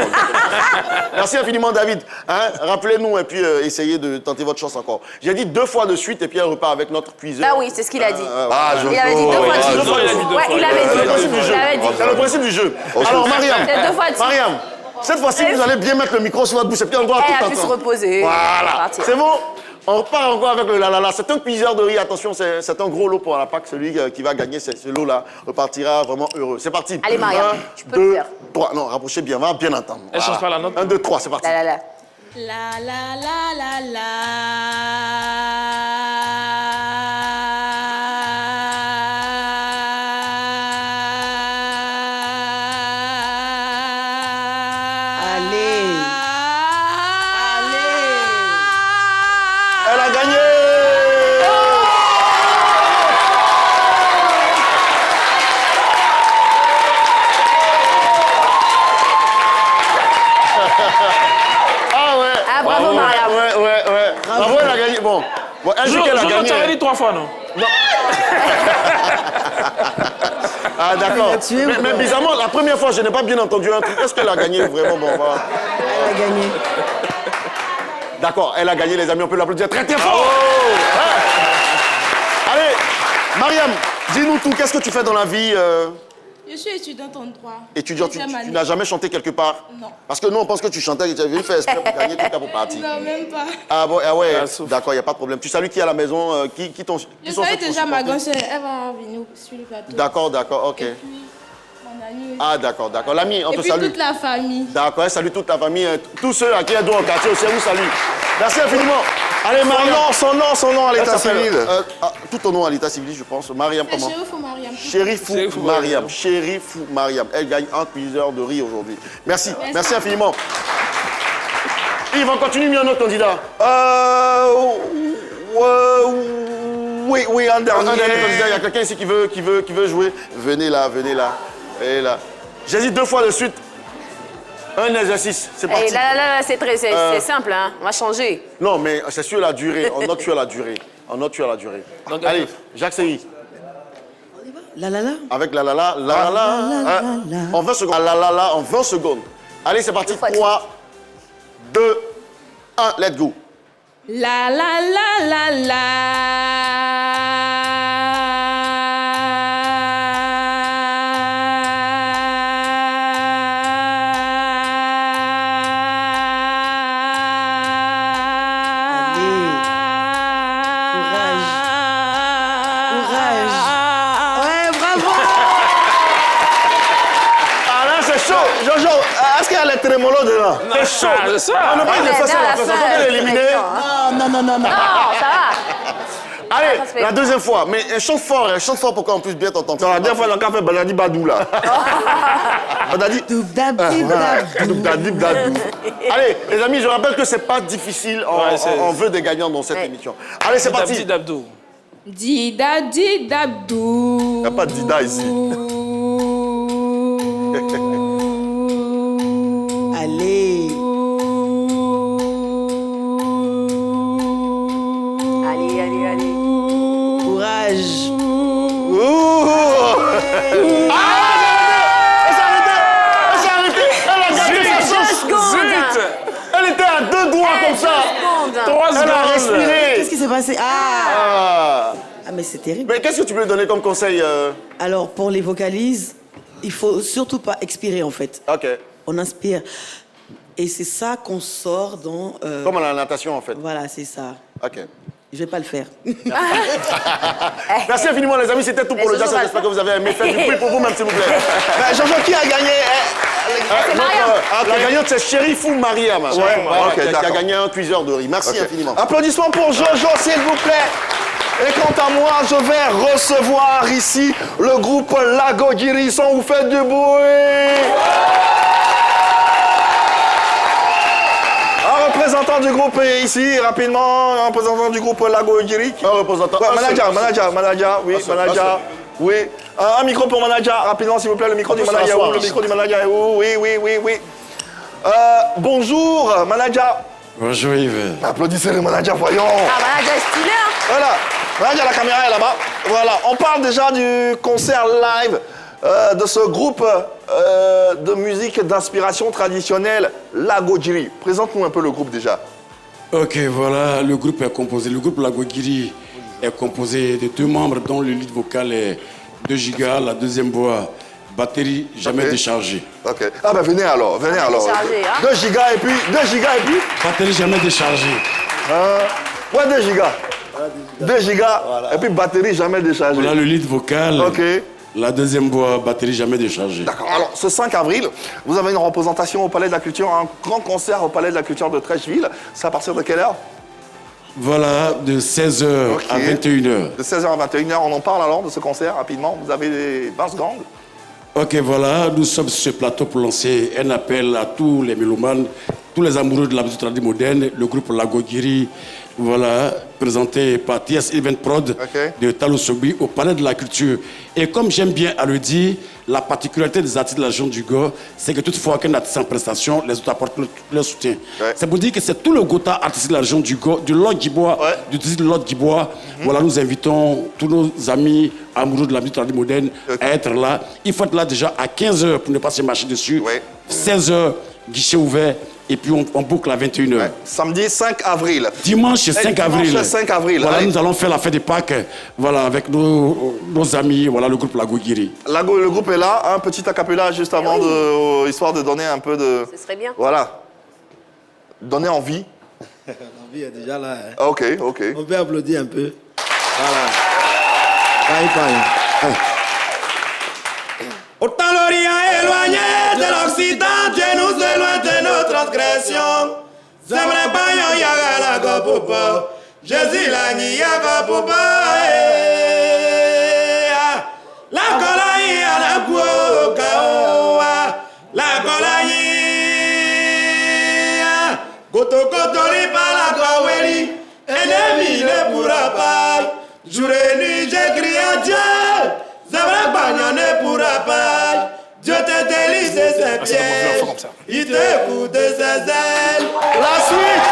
[SPEAKER 4] Merci infiniment, David. Hein? Rappelez-nous et puis essayez de tenter votre chance encore. J'ai dit 2 fois de suite et puis on repart avec notre cuiseur.
[SPEAKER 3] Ah oui, c'est ce qu'il a dit.
[SPEAKER 4] Il
[SPEAKER 3] avait dit 2 fois de suite. Ouais, il avait dit.
[SPEAKER 4] C'est le principe du jeu. Alors, Mariam.
[SPEAKER 3] C'est 2 fois de suite.
[SPEAKER 4] Mariam, cette fois-ci, vous allez bien mettre le micro sur votre bouche et puis on doit tout
[SPEAKER 3] Elle a
[SPEAKER 4] entendre.
[SPEAKER 3] pu se reposer.
[SPEAKER 4] Voilà. C'est bon? On repart encore avec le la. C'est un cuiseur de riz. Attention, c'est un gros lot pour la Pâques. Celui qui va gagner ce lot-là repartira vraiment heureux. C'est parti.
[SPEAKER 3] Allez, Mariam,
[SPEAKER 4] 1, 2, 3. Non, rapprochez bien. On va bien entendre.
[SPEAKER 5] Elle change pas la note.
[SPEAKER 4] 1, 2, 3. C'est parti.
[SPEAKER 3] La.
[SPEAKER 11] La la la la
[SPEAKER 4] Elle a gagné. Ah ouais.
[SPEAKER 3] Ah, bravo, Mariam.
[SPEAKER 4] Ouais. Bravo, elle a gagné. Bon, elle dit qu'elle a gagné.
[SPEAKER 5] Tu avais dit 3 fois, non?
[SPEAKER 4] Ah d'accord. Mais bizarrement, la première fois, je n'ai pas bien entendu un truc. Est-ce qu'elle a gagné vraiment? Bon, voilà.
[SPEAKER 6] Elle a gagné.
[SPEAKER 4] D'accord, elle a gagné, les amis. On peut l'applaudir très fort. Allez, Mariam, dis-nous tout. Qu'est-ce que tu fais dans la vie?
[SPEAKER 11] Je suis étudiante en droit.
[SPEAKER 4] Étudiante, tu n'as jamais chanté quelque part?
[SPEAKER 11] Non.
[SPEAKER 4] Parce que nous, on pense que tu chantais et tu avais fait exprès pour gagner tout cas pour partir.
[SPEAKER 11] Non, même pas.
[SPEAKER 4] Ah bon, ah ouais, d'accord, il n'y a pas de problème. Tu salues qui à la maison? Qui
[SPEAKER 11] Je savais déjà ma grand-sœur, elle va venir sur le plateau.
[SPEAKER 4] D'accord, ok.
[SPEAKER 11] Et puis, mon ami aussi.
[SPEAKER 4] Ah d'accord. L'ami, on
[SPEAKER 11] Et
[SPEAKER 4] te
[SPEAKER 11] puis
[SPEAKER 4] salue.
[SPEAKER 11] toute la famille.
[SPEAKER 4] D'accord, elle salue toute la famille. Tous ceux à qui elle doit au quartier aussi, elle vous salue. Merci infiniment. Allez, Mariam.
[SPEAKER 1] Son nom à l'état civil.
[SPEAKER 4] Tout ton nom à l'état civil, je pense. Mariam,
[SPEAKER 11] C'est
[SPEAKER 4] comment?
[SPEAKER 11] Chérifou Mariam.
[SPEAKER 4] Chérifou Mariam. Elle gagne un cuiseur de riz aujourd'hui. Merci infiniment. Yves, on continue, mieux un autre candidat.
[SPEAKER 1] Oui, un dernier.
[SPEAKER 4] Un dernier candidat, il y a quelqu'un ici qui veut jouer. Venez là. Et là. J'ai dit 2 fois de suite. Un exercice, c'est parti.
[SPEAKER 3] Là, c'est simple, hein. On va changer.
[SPEAKER 4] Non, mais c'est sur la durée. On note sur la durée. Donc, allez, Jacques Seri.
[SPEAKER 6] La.
[SPEAKER 4] Avec la. En 20 secondes. La, en 20 secondes. Allez, c'est parti. 3, 2, 1, let's go.
[SPEAKER 11] La.
[SPEAKER 1] Trémolo dedans.
[SPEAKER 4] C'est chaud.
[SPEAKER 5] C'est ça.
[SPEAKER 4] On n'a pas de façon à la façon. On peut l'éliminer.
[SPEAKER 6] Non.
[SPEAKER 3] Non, ça va.
[SPEAKER 4] Allez, la deuxième fois. Mais elle chante fort pour qu'on puisse bien t'entendre.
[SPEAKER 1] La dernière fois, on a fait Baladi Badou là. Baladi.
[SPEAKER 4] Allez, les amis, je rappelle que c'est pas difficile. On veut des gagnants dans cette émission. Allez, c'est parti.
[SPEAKER 5] Didabdou.
[SPEAKER 11] Didabdou.
[SPEAKER 1] Il n'y a pas de Dida ici.
[SPEAKER 6] Allez.
[SPEAKER 4] Elle s'est arrêtée. Elle a gardé sa chance. Elle était à 2 doigts comme ça.
[SPEAKER 5] 3
[SPEAKER 4] Elle a
[SPEAKER 5] secondes.
[SPEAKER 4] respiré.
[SPEAKER 6] Qu'est-ce qui s'est passé?
[SPEAKER 4] Ah.
[SPEAKER 6] Mais c'est terrible.
[SPEAKER 4] Mais qu'est-ce que tu peux lui donner comme conseil
[SPEAKER 6] Alors, pour les vocalises, il faut surtout pas expirer, en fait.
[SPEAKER 4] Ok.
[SPEAKER 6] On inspire. Et c'est ça qu'on sort dans...
[SPEAKER 4] Comme à la natation, en fait.
[SPEAKER 6] Voilà, c'est ça.
[SPEAKER 4] Ok.
[SPEAKER 6] Je vais pas le faire.
[SPEAKER 4] Merci infiniment, les amis. C'était tout pour le jazz. J'espère que vous avez aimé. Faites du bruit pour vous-même, s'il vous plaît.
[SPEAKER 1] Jojo, qui a gagné?
[SPEAKER 3] C'est Mariam.
[SPEAKER 4] La gagnante, c'est Chérifou Mariam.
[SPEAKER 1] Ok,
[SPEAKER 4] Qui a
[SPEAKER 1] d'accord.
[SPEAKER 4] gagné un cuiseur de riz. Merci infiniment.
[SPEAKER 1] Applaudissements pour Jojo, s'il vous plaît. Et quant à moi, je vais recevoir ici le groupe Lago Girisson. Vous faites du bruit. Un représentant du groupe est ici, rapidement. Un représentant du groupe Lago Giri.
[SPEAKER 4] Un représentant.
[SPEAKER 1] Ouais, manager, oui, manager. Oui. Un micro pour manager, rapidement, s'il vous plaît. Le micro du manager est où? Le micro du manager est où? Oui. Bonjour, manager.
[SPEAKER 7] Bonjour Yves.
[SPEAKER 1] Applaudissez le manager, voyons.
[SPEAKER 3] Manager stylé, hein?
[SPEAKER 1] Voilà. Manager, la caméra est là-bas. Voilà. On parle déjà du concert live de ce groupe de musique d'inspiration traditionnelle, Lago Giri. Présente-nous un peu le groupe déjà.
[SPEAKER 7] Ok, voilà, le groupe est composé. Le groupe Lagogiri est composé de 2 membres, dont le lead vocal est 2 gigas, la deuxième voix, batterie jamais déchargée.
[SPEAKER 1] Ok. Ah ben venez alors.
[SPEAKER 3] Déchargé, hein.
[SPEAKER 1] 2 gigas et puis.
[SPEAKER 7] Batterie jamais déchargée.
[SPEAKER 1] Ouais, 2 gigas. 2 gigas et puis batterie jamais déchargée.
[SPEAKER 7] Voilà le lead vocal.
[SPEAKER 1] Ok.
[SPEAKER 7] La deuxième voix, batterie jamais déchargée.
[SPEAKER 1] D'accord. Alors, ce 5 avril, vous avez une représentation au Palais de la Culture, un grand concert au Palais de la Culture de Trècheville. C'est à partir de quelle heure?
[SPEAKER 7] Voilà, de 16h à 21h.
[SPEAKER 1] De 16h à 21h. On en parle alors de ce concert rapidement. Vous avez 20 secondes.
[SPEAKER 7] Ok, voilà, nous sommes sur ce plateau pour lancer un appel à tous les mélomanes, tous les amoureux de la musique traditionnelle moderne, le groupe Lagogiri, voilà, présenté par TS Event Prod de Talo Sogbi au Palais de la Culture. Et comme j'aime bien à le dire, la particularité des artistes de la région du Gord, c'est que toutefois qu'un artiste en prestation, les autres apportent leur soutien. C'est pour dire que c'est tout le Gotha artistique de la région du Gord, du Lord Gibois, du district de Lord Gibois. Voilà, nous invitons tous nos amis amoureux de la musique traditionnelle moderne à être là. Il faut être là déjà à 15h pour ne pas se marcher dessus. 16h, guichet ouvert. Et puis on boucle à 21h.
[SPEAKER 1] Samedi 5 avril.
[SPEAKER 7] Dimanche 5 avril.
[SPEAKER 1] Dimanche 5 avril.
[SPEAKER 7] Voilà,
[SPEAKER 1] allez.
[SPEAKER 7] nous allons faire la fête des Pâques, voilà, avec nos amis, voilà, le groupe Lagogiri.
[SPEAKER 1] Le groupe est là, un petit acapella juste avant, histoire de donner un peu de...
[SPEAKER 3] Ce serait bien.
[SPEAKER 1] Voilà. Donner envie.
[SPEAKER 13] L'envie est déjà là. Hein.
[SPEAKER 1] Ok.
[SPEAKER 13] On peut applaudir un peu. Voilà. Bye.
[SPEAKER 2] Autant l'Orient éloigné de l'Occident, Dieu nous éloigne de nos transgressions. Zemre bayon yaga la gopupa, Jésus la ni yaga pupa. La colaï à la guokaoa, la colaï. Goto kotori pa la kaweli, ennemi ne pourra pas. Jour et nuit j'écris à Dieu. Zemre bayon ne pourra pas. Dieu te délise de ses pieds, il te coud de ses ailes.
[SPEAKER 1] La suite.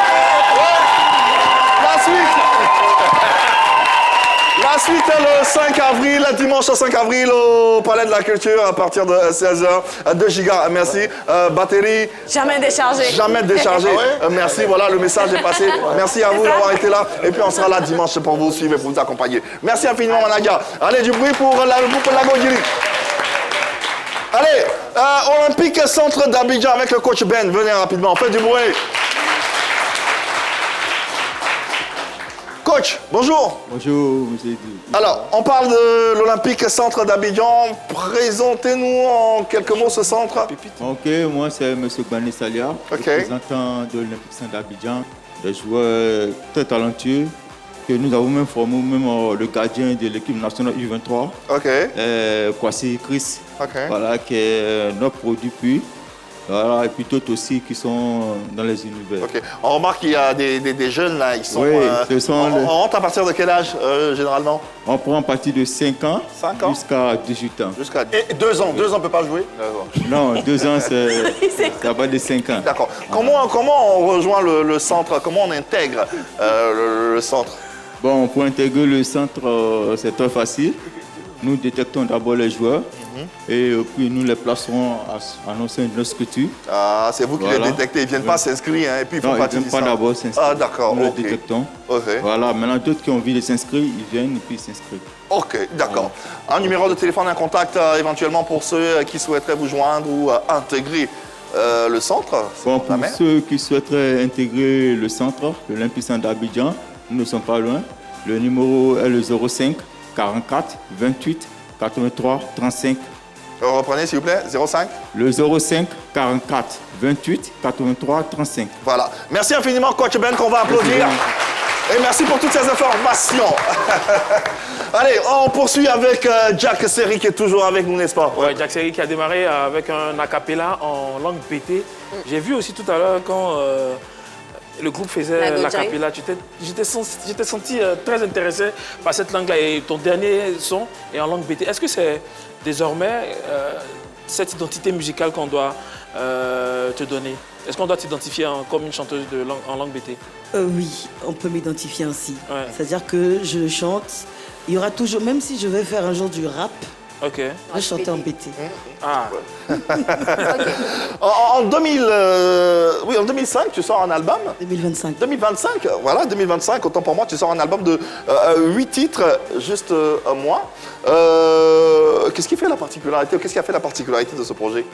[SPEAKER 1] La suite est le 5 avril, dimanche 5 avril au Palais de la Culture à partir de 16h. 2 gigas, merci. Batterie.
[SPEAKER 3] Jamais déchargée.
[SPEAKER 1] Jamais déchargée. Merci, voilà, le message est passé. Merci à vous d'avoir été là. Et puis on sera là dimanche pour vous suivre et pour vous accompagner. Merci infiniment, Managa. Allez, du bruit pour le groupe Lagogiri. Allez, Olympique Centre d'Abidjan avec le coach Ben. Venez rapidement, faites du bruit. Coach, bonjour.
[SPEAKER 10] Bonjour, monsieur.
[SPEAKER 1] Alors, on parle de l'Olympique Centre d'Abidjan. Présentez-nous en quelques mots ce centre.
[SPEAKER 10] Ok, moi c'est M. Gbani Salia, représentant de l'Olympique Centre d'Abidjan, des joueurs très talentueux que nous avons même formé, même le gardien de l'équipe nationale U23, Kwasi Chris, voilà, qui est notre produit puis. Voilà, et puis d'autres aussi qui sont dans les univers.
[SPEAKER 1] On remarque qu'il y a des jeunes là, ils sont...
[SPEAKER 10] Oui,
[SPEAKER 1] on rentre à partir de quel âge généralement?
[SPEAKER 10] On prend à partir de 5 ans, jusqu'à 18 ans.
[SPEAKER 1] Et 2 ans, 2 ans ne peut pas jouer?
[SPEAKER 10] Non, 2 ans, ça va de 5 ans.
[SPEAKER 1] D'accord. Comment on rejoint le centre? Comment on intègre le centre?
[SPEAKER 10] Bon, pour intégrer le centre, c'est très facile. Nous détectons d'abord les joueurs. Et puis nous les placerons à nos sein de nos structures.
[SPEAKER 1] Ah, c'est vous qui les détectez, ils ne viennent pas s'inscrire, hein, et puis ils font partie
[SPEAKER 10] ils ne viennent pas d'abord s'inscrire.
[SPEAKER 1] Ah, d'accord,
[SPEAKER 10] nous les détectons. Voilà, maintenant d'autres qui ont envie de s'inscrire, ils viennent et puis ils s'inscrivent.
[SPEAKER 1] Ok, d'accord. Un numéro de téléphone, un contact éventuellement pour ceux qui souhaiteraient vous joindre ou intégrer le centre.
[SPEAKER 10] Bon, pour ceux qui souhaiteraient intégrer le centre, l'Olympique d'Abidjan, nous ne sommes pas loin. Le numéro est le 05 44 28 83 35.
[SPEAKER 1] Reprenez s'il vous plaît, 05.
[SPEAKER 10] Le 05 44 28 83 35.
[SPEAKER 1] Voilà. Merci infiniment, Coach Ben, qu'on va applaudir. Et merci pour toutes ces informations. Allez, on poursuit avec Jack Seri qui est toujours avec nous, n'est-ce pas?
[SPEAKER 5] Ouais, Jack Seri qui a démarré avec un acapella en langue BT. J'ai vu aussi tout à l'heure quand le groupe faisait l'acapella, j'étais senti très intéressé par cette langue-là. Et ton dernier son est en langue BT. Est-ce que c'est désormais cette identité musicale qu'on doit te donner? Est-ce qu'on doit t'identifier comme une chanteuse en langue BT?
[SPEAKER 6] Oui, on peut m'identifier ainsi. Ouais. C'est-à-dire que je chante, il y aura toujours, même si je vais faire un jour du rap, je vais chanter en BT.
[SPEAKER 5] Ah.
[SPEAKER 1] En 2005, tu sors un album?
[SPEAKER 6] 2025.
[SPEAKER 1] 2025, voilà, 2025, autant pour moi, tu sors un album de 8 titres, juste un mois. Qu'est-ce qui fait la particularité, qu'est-ce qui a fait la particularité de ce projet?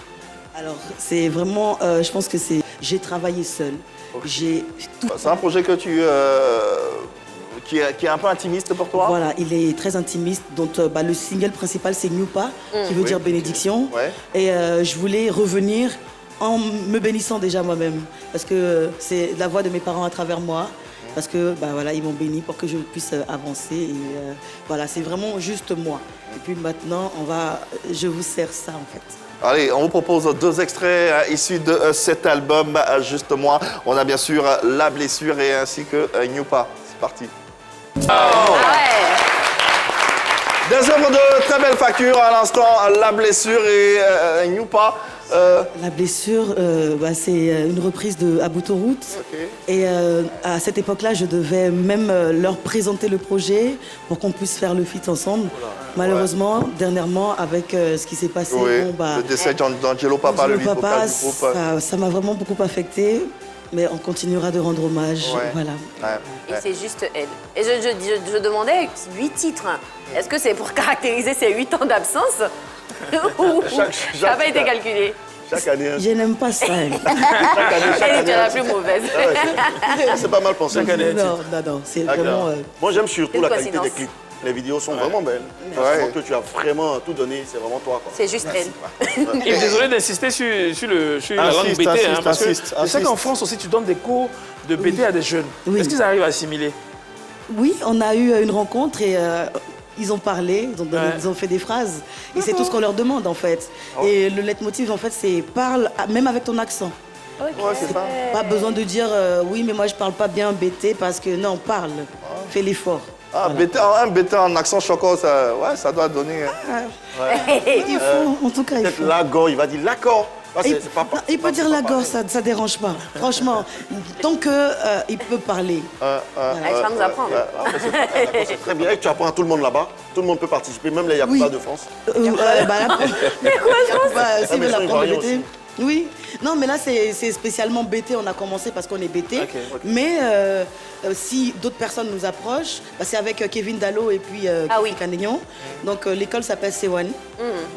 [SPEAKER 6] Alors, c'est vraiment, je pense que c'est, j'ai travaillé seul.
[SPEAKER 1] C'est un projet que qui est un peu intimiste pour toi?
[SPEAKER 6] Voilà, il est très intimiste. Donc, le single principal, c'est Nyupa, qui veut dire bénédiction.
[SPEAKER 1] Ouais.
[SPEAKER 6] Et je voulais revenir en me bénissant déjà moi-même. Parce que c'est la voix de mes parents à travers moi. Parce que voilà, ils m'ont béni pour que je puisse avancer. Et voilà, c'est vraiment juste moi. Et puis maintenant, je vous sers ça en fait.
[SPEAKER 1] Allez, on vous propose 2 extraits issus de cet album, Juste Moi. On a bien sûr La Blessure et ainsi que Nyupa. C'est parti. Des œuvres de très belle facture, à l'instant, La Blessure et Nyupa.
[SPEAKER 6] La Blessure, c'est une reprise de Abou Torout. Et à cette époque-là, je devais même leur présenter le projet pour qu'on puisse faire le feat ensemble. Malheureusement, dernièrement, avec ce qui s'est passé,
[SPEAKER 1] le décès d'Angelo Papa, le lead-vocal du groupe.
[SPEAKER 6] Ça m'a vraiment beaucoup affecté. Mais on continuera de rendre hommage. Voilà.
[SPEAKER 3] Et c'est juste elle. Et je demandais 8 titres. Est-ce que c'est pour caractériser ces 8 ans d'absence ou ça n'a pas été calculé?
[SPEAKER 1] Chaque année.
[SPEAKER 6] Je n'aime pas ça.
[SPEAKER 3] Elle est la plus mauvaise.
[SPEAKER 4] C'est pas mal pensé.
[SPEAKER 6] Non, c'est vraiment...
[SPEAKER 4] Moi, j'aime surtout la qualité des clips. Les vidéos sont vraiment belles. Je que tu as vraiment tout donné, c'est vraiment toi.
[SPEAKER 3] C'est juste elle.
[SPEAKER 5] Et désolé d'insister sur la langue BT, parce que je sais qu'en France aussi, tu donnes des cours de BT à des jeunes. Est-ce qu'ils arrivent à assimiler?
[SPEAKER 6] Oui, on a eu une rencontre et ils ont parlé, ils ont fait des phrases. Et c'est tout ce qu'on leur demande en fait. Et le leitmotiv en fait, c'est parle même avec ton accent. Pas besoin de dire oui, mais moi je parle pas bien BT parce que non, parle, fais l'effort.
[SPEAKER 1] Ah, voilà. Un BT en accent choco, ça doit donner...
[SPEAKER 6] Il faut, en tout cas, il faut.
[SPEAKER 4] L'accord, il va dire l'accord.
[SPEAKER 6] Il peut dire l'accord, ça ne dérange pas. Franchement, tant qu'il peut parler.
[SPEAKER 3] Il va nous apprendre.
[SPEAKER 4] C'est très bien, et tu apprends à tout le monde là-bas. Tout le monde peut participer, même les Yakuba de France.
[SPEAKER 3] Mais quoi,
[SPEAKER 6] je pense l'apprendre BT. Oui, non, mais là, c'est spécialement BT. On a commencé parce qu'on est BT. Mais si d'autres personnes nous approchent, c'est avec Kevin Dallo et puis Canignon. Donc, l'école s'appelle C1.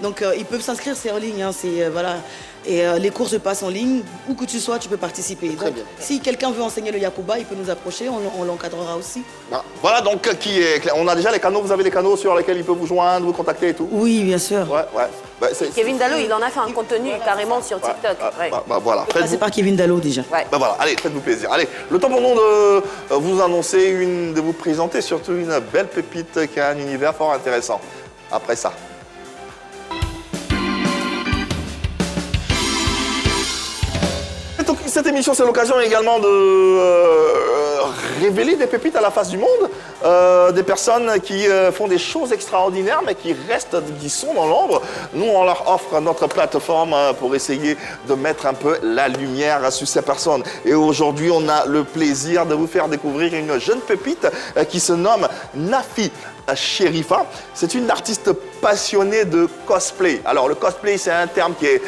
[SPEAKER 6] Donc, ils peuvent s'inscrire, c'est en ligne. Voilà. Et les cours se passent en ligne. Où que tu sois, tu peux participer. Donc, si quelqu'un veut enseigner le Yakuba, il peut nous approcher. On l'encadrera aussi.
[SPEAKER 1] Voilà, donc, on a déjà les canaux. Vous avez les canaux sur lesquels il peut vous joindre, vous contacter et tout?
[SPEAKER 6] Oui, bien sûr.
[SPEAKER 3] Kevin Dallo, il en a fait un contenu carrément sur TikTok.
[SPEAKER 1] Voilà.
[SPEAKER 6] C'est par Kevin Dallo déjà.
[SPEAKER 1] Voilà, allez, faites-vous plaisir. Allez, le temps pour nous de vous annoncer, de vous présenter surtout une belle pépite qui a un univers fort intéressant. Après ça. Cette émission, c'est l'occasion également de révéler des pépites à la face du monde, des personnes qui font des choses extraordinaires, mais qui sont dans l'ombre. Nous, on leur offre notre plateforme pour essayer de mettre un peu la lumière sur ces personnes. Et aujourd'hui, on a le plaisir de vous faire découvrir une jeune pépite qui se nomme Nafi. Sherifa. C'est une artiste passionnée de cosplay. Alors le cosplay, c'est un terme qui est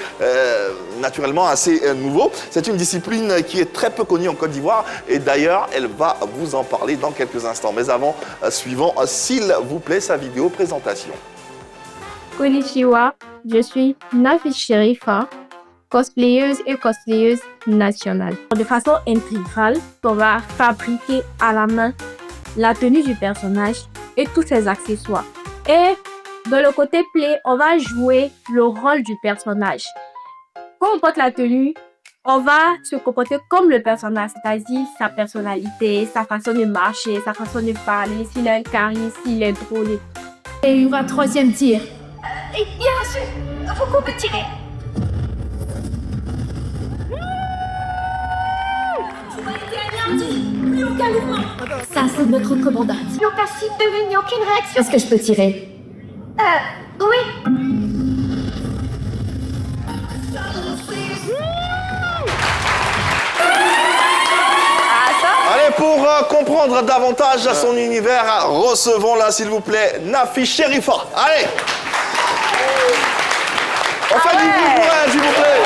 [SPEAKER 1] naturellement assez nouveau. C'est une discipline qui est très peu connue en Côte d'Ivoire et d'ailleurs, elle va vous en parler dans quelques instants. Mais avant, suivons, s'il vous plaît, sa vidéo présentation.
[SPEAKER 14] Konnichiwa, je suis Nafi Sherifa, cosplayeuse et cosplayeuse nationale. De façon intégrale, on va fabriquer à la main la tenue du personnage et tous ses accessoires. Et dans le côté play, on va jouer le rôle du personnage. Quand on porte la tenue, on va se comporter comme le personnage, c'est-à-dire sa personnalité, sa façon de marcher, sa façon de parler, s'il a un charisme, s'il est drôle. Et il y aura troisième tir. Et bien sûr, vous pouvez tirer.
[SPEAKER 15] Ça, c'est notre commandant.
[SPEAKER 14] Lucas, il n'y a aucune réaction.
[SPEAKER 15] Est-ce que je peux tirer?
[SPEAKER 14] Oui.
[SPEAKER 1] Allez, pour comprendre davantage son univers, recevons-la, s'il vous plaît, Nafi Sherifa. Allez! On fait du bruit pour elle, s'il vous plaît.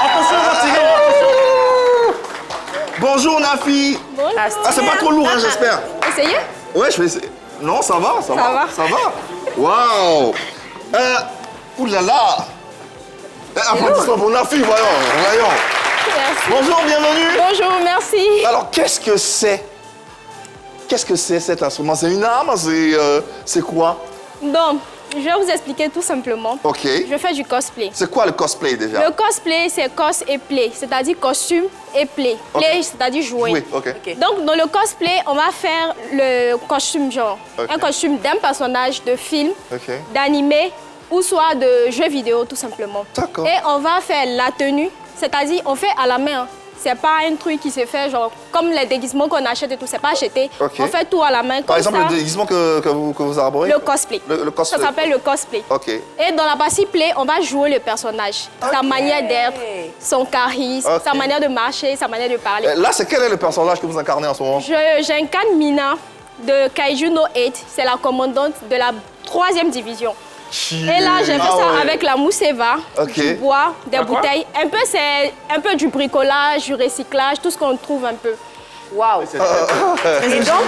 [SPEAKER 4] Attention, on va tirer.
[SPEAKER 1] Bonjour, Nafi.
[SPEAKER 11] Bonjour.
[SPEAKER 1] Ah, c'est pas trop lourd, hein, j'espère.
[SPEAKER 11] Essayez.
[SPEAKER 1] Ouais, je vais essayer. Non, ça va, ça va. Ça va. Waouh. Ouh là là. Applaudissements pour Nafi, voyons.
[SPEAKER 11] Merci.
[SPEAKER 1] Bonjour, bienvenue.
[SPEAKER 11] Bonjour, merci.
[SPEAKER 1] Alors, qu'est-ce que c'est? Qu'est-ce que c'est cet instrument? C'est une arme? C'est quoi?
[SPEAKER 11] Donc, je vais vous expliquer tout simplement.
[SPEAKER 1] Ok.
[SPEAKER 11] Je fais du cosplay.
[SPEAKER 1] C'est quoi le cosplay déjà?
[SPEAKER 11] Le cosplay, c'est cos et play, c'est-à-dire costume et play. Play, c'est-à-dire jouer.
[SPEAKER 1] Oui, ok.
[SPEAKER 11] Donc, dans le cosplay, on va faire le costume genre. Un costume d'un personnage de film, d'animé ou soit de jeu vidéo, tout simplement.
[SPEAKER 1] D'accord.
[SPEAKER 11] Et on va faire la tenue, c'est-à-dire on fait à la main. C'est pas un truc qui se fait genre comme les déguisements qu'on achète et tout, c'est pas acheté. On fait tout à la main.
[SPEAKER 1] Par exemple, le déguisement que vous arborez?
[SPEAKER 11] Le cosplay.
[SPEAKER 1] Le cosplay.
[SPEAKER 11] Ça s'appelle le cosplay.
[SPEAKER 1] Ok.
[SPEAKER 11] Et dans la partie play, on va jouer le personnage. Sa manière d'être, son charisme, sa manière de marcher, sa manière de parler.
[SPEAKER 1] Là, quel est le personnage que vous incarnez en ce moment?
[SPEAKER 11] J'incarne Mina de Kaiju no 8. C'est la commandante de la 3e division. Et là, j'ai fait ça avec la mousseva, du bois, des bouteilles. C'est un peu du bricolage, du recyclage, tout ce qu'on trouve un peu.
[SPEAKER 3] Waouh. Et donc,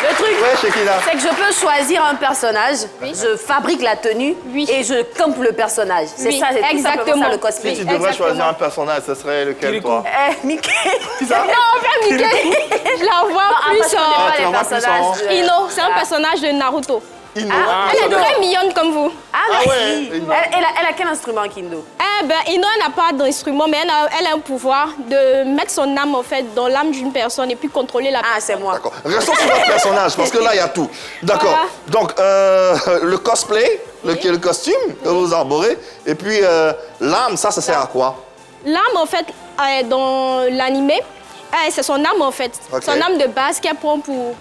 [SPEAKER 3] le truc, c'est que je peux choisir un personnage, je fabrique la tenue et je campe le personnage. C'est ça, c'est exactement ça le cosplay.
[SPEAKER 1] Si tu devrais choisir un personnage, ce serait lequel, toi?
[SPEAKER 3] Mickey.
[SPEAKER 1] C'est ça?
[SPEAKER 11] Non, en fait, Mickey, je la vois plus
[SPEAKER 3] les
[SPEAKER 11] Ino, c'est un personnage de Naruto.
[SPEAKER 1] Ino.
[SPEAKER 11] Elle est très mignonne comme vous.
[SPEAKER 3] Merci. Elle a quel instrument, Kindo?
[SPEAKER 11] Ino n'a pas d'instrument, mais elle a un pouvoir de mettre son âme en fait dans l'âme d'une personne et puis contrôler la personne.
[SPEAKER 3] Ah, c'est moi.
[SPEAKER 1] D'accord. Restons sur votre personnage, parce que là, il y a tout. D'accord. Donc, le cosplay, le costume que vous arborez, et puis l'âme, ça sert à quoi?
[SPEAKER 11] L'âme, en fait, dans l'animé, c'est son âme, en fait. Son âme de base qu'elle prend pour...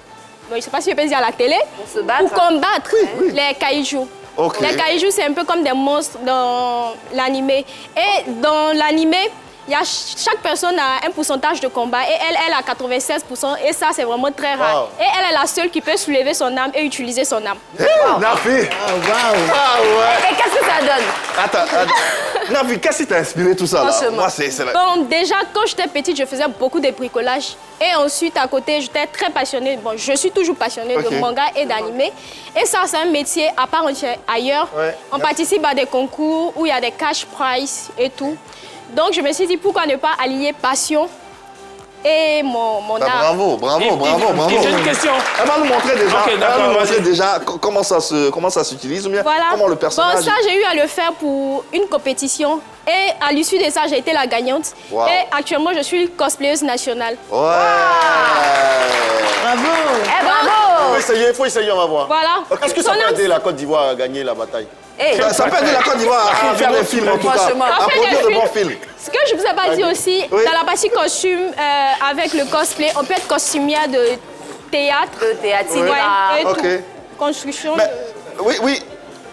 [SPEAKER 11] je ne sais pas si je peux dire à la télé, pour combattre les kaiju. Les kaiju, c'est un peu comme des monstres dans l'animé. Et dans l'animé, chaque personne a un pourcentage de combat et elle a 96%. Et ça, c'est vraiment très rare. Et elle est la seule qui peut soulever son âme et utiliser son âme.
[SPEAKER 1] Nafi!
[SPEAKER 3] Et qu'est-ce que ça donne?
[SPEAKER 1] Attends. Nafi, qu'est-ce qui t'a inspiré tout ça là? Moi,
[SPEAKER 11] Bon, déjà, quand j'étais petite, je faisais beaucoup de bricolage. Et ensuite, à côté, j'étais très passionnée. Bon, je suis toujours passionnée de manga et d'animé. Et ça, c'est un métier à part entière. Ailleurs, on participe à des concours où il y a des cash prizes et tout. Donc, je me suis dit, pourquoi ne pas allier passion et mon art.
[SPEAKER 1] Bravo.
[SPEAKER 5] J'ai une question.
[SPEAKER 1] Elle va nous montrer déjà, comment ça s'utilise, ou bien comment le personnage...
[SPEAKER 11] Bon, ça, j'ai eu à le faire pour une compétition. Et à l'issue de ça, j'ai été la gagnante.
[SPEAKER 1] Wow.
[SPEAKER 11] Et actuellement, je suis cosplayeuse nationale.
[SPEAKER 1] Ouais.
[SPEAKER 6] Bravo.
[SPEAKER 11] Bravo.
[SPEAKER 4] Il faut essayer, on va voir.
[SPEAKER 11] Voilà.
[SPEAKER 4] Est-ce que ça peut aider la Côte d'Ivoire à gagner la bataille?
[SPEAKER 1] Ça peut aider la Côte d'Ivoire à faire des films, en tout cas. À produire de bons films.
[SPEAKER 11] Ce que je vous ai pas dit aussi, dans la partie costume, avec le cosplay, on peut être costumière de théâtre.
[SPEAKER 3] De théâtre,
[SPEAKER 11] et tout. Construction.
[SPEAKER 1] Oui.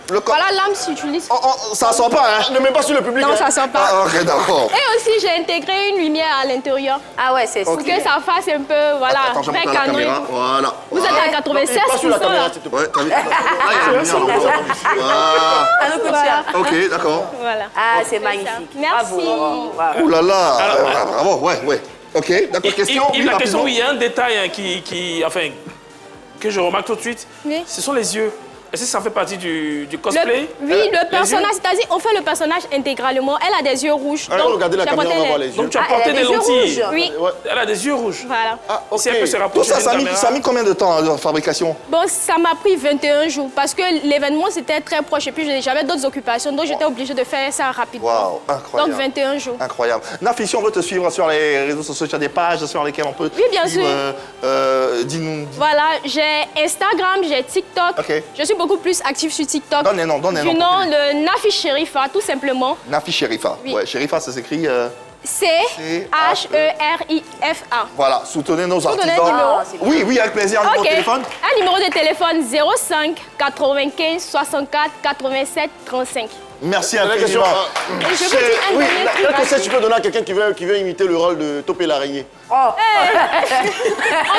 [SPEAKER 11] Voilà, l'âme s'utilise.
[SPEAKER 1] Ça sort pas, hein?
[SPEAKER 4] Ne mets pas sur le public.
[SPEAKER 11] Non, ça sort pas.
[SPEAKER 1] Ah, ok, d'accord.
[SPEAKER 11] Et aussi, j'ai intégré une lumière à l'intérieur.
[SPEAKER 3] Ah ouais, c'est
[SPEAKER 11] pour que ça fasse un peu, voilà,
[SPEAKER 1] Attends, je
[SPEAKER 11] très
[SPEAKER 1] monte à la
[SPEAKER 11] canon.
[SPEAKER 1] caméra. Voilà.
[SPEAKER 11] Vous êtes à 96%.
[SPEAKER 4] Pas sur la caméra,
[SPEAKER 11] là.
[SPEAKER 4] s'il te plaît.
[SPEAKER 1] Ouais, t'as vu? Là, il y a la lumière, là.
[SPEAKER 11] Voilà.
[SPEAKER 1] Ok, d'accord.
[SPEAKER 11] Voilà.
[SPEAKER 3] Ah, c'est magnifique.
[SPEAKER 11] Merci.
[SPEAKER 1] Ouh là là. Bravo, ouais. Ok, d'accord. Question.
[SPEAKER 5] Et la question, il y a un détail hein, que je remarque tout de suite.
[SPEAKER 11] Oui.
[SPEAKER 5] Ce sont les yeux. Est-ce que ça fait partie du cosplay?
[SPEAKER 11] Le personnage, c'est-à-dire on fait le personnage intégralement. Elle a des yeux rouges.
[SPEAKER 4] Alors, regardez la caméra, on va voir les yeux.
[SPEAKER 5] Donc tu as porté des lentilles.
[SPEAKER 11] Oui.
[SPEAKER 5] Elle a des yeux rouges.
[SPEAKER 11] Voilà.
[SPEAKER 1] Ah, ok.
[SPEAKER 5] Si elle peut se
[SPEAKER 1] Tout
[SPEAKER 5] rapprocher
[SPEAKER 1] ça,
[SPEAKER 5] d'une
[SPEAKER 1] ça a mis combien de temps de fabrication?
[SPEAKER 11] Bon, ça m'a pris 21 jours parce que l'événement c'était très proche et puis j'avais d'autres occupations, donc j'étais obligée de faire ça rapidement.
[SPEAKER 1] Waouh, incroyable.
[SPEAKER 11] Donc 21 jours.
[SPEAKER 1] Incroyable. Nafi, si on veut te suivre sur les réseaux sociaux, tu as des pages sur lesquelles on peut.
[SPEAKER 11] Oui, bien sûr.
[SPEAKER 1] Dis-nous.
[SPEAKER 11] Voilà, j'ai Instagram, j'ai TikTok.
[SPEAKER 1] Ok.
[SPEAKER 11] Je suis beaucoup plus active sur TikTok.
[SPEAKER 1] Donne les noms.
[SPEAKER 11] Du nom de Nafi Sherifa, tout simplement.
[SPEAKER 1] Nafi Sherifa.
[SPEAKER 11] Oui.
[SPEAKER 1] Ouais, Sherifa, ça s'écrit.
[SPEAKER 11] C-H-E-R-I-F-A.
[SPEAKER 1] Voilà, soutenez nos artistes.
[SPEAKER 11] Donnez un numéro.
[SPEAKER 1] Oui, avec plaisir. Un numéro de téléphone.
[SPEAKER 11] Un numéro de téléphone 05 95 64 87 35.
[SPEAKER 1] Merci infiniment.
[SPEAKER 4] Oui, quel conseil tu peux donner à quelqu'un qui veut imiter le rôle de Topé l'araignée?
[SPEAKER 11] En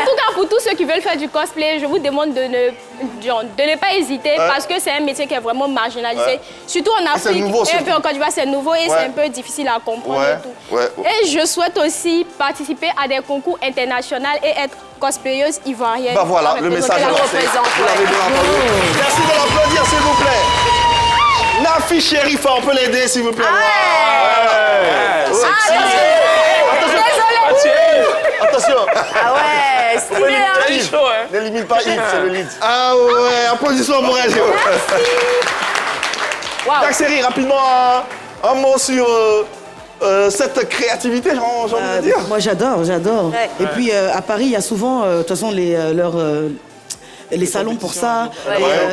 [SPEAKER 11] tout cas, pour tous ceux qui veulent faire du cosplay, je vous demande de ne pas hésiter parce que c'est un métier qui est vraiment marginalisé. Surtout en Afrique et un peu en Côte d'Ivoire, c'est nouveau et c'est un peu difficile à comprendre et tout. Et je souhaite aussi participer à des concours internationaux et être cosplayeuse ivoirienne.
[SPEAKER 1] Bah voilà, le message est lancé. Vous l'avez bien entendu. Merci de l'applaudir, s'il vous plaît. Nafi Sherifa, on peut l'aider, s'il vous plaît.
[SPEAKER 4] Attention.
[SPEAKER 3] Ah ouais, stylé, hein.
[SPEAKER 4] Ne limite pas Yves, c'est le lead.
[SPEAKER 1] Ah ouais, applaudissements pour elle. Jack-Série, rapidement, un mot sur cette créativité, j'ai envie de dire.
[SPEAKER 6] Moi, j'adore. Ouais. Et puis, à Paris, il y a souvent, de toute façon, les salons pour ça.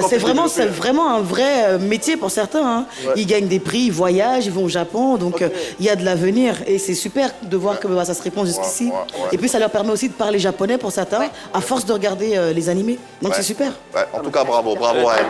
[SPEAKER 6] C'est vraiment un vrai métier pour certains. Hein. Ils gagnent des prix, ils voyagent, ils vont au Japon. Donc, il y a de l'avenir. Et c'est super de voir que ça se répand jusqu'ici. Et puis, ça leur permet aussi de parler japonais pour certains, à force de regarder les animés. Donc, c'est super.
[SPEAKER 1] Ouais, en tout cas, bravo à elle.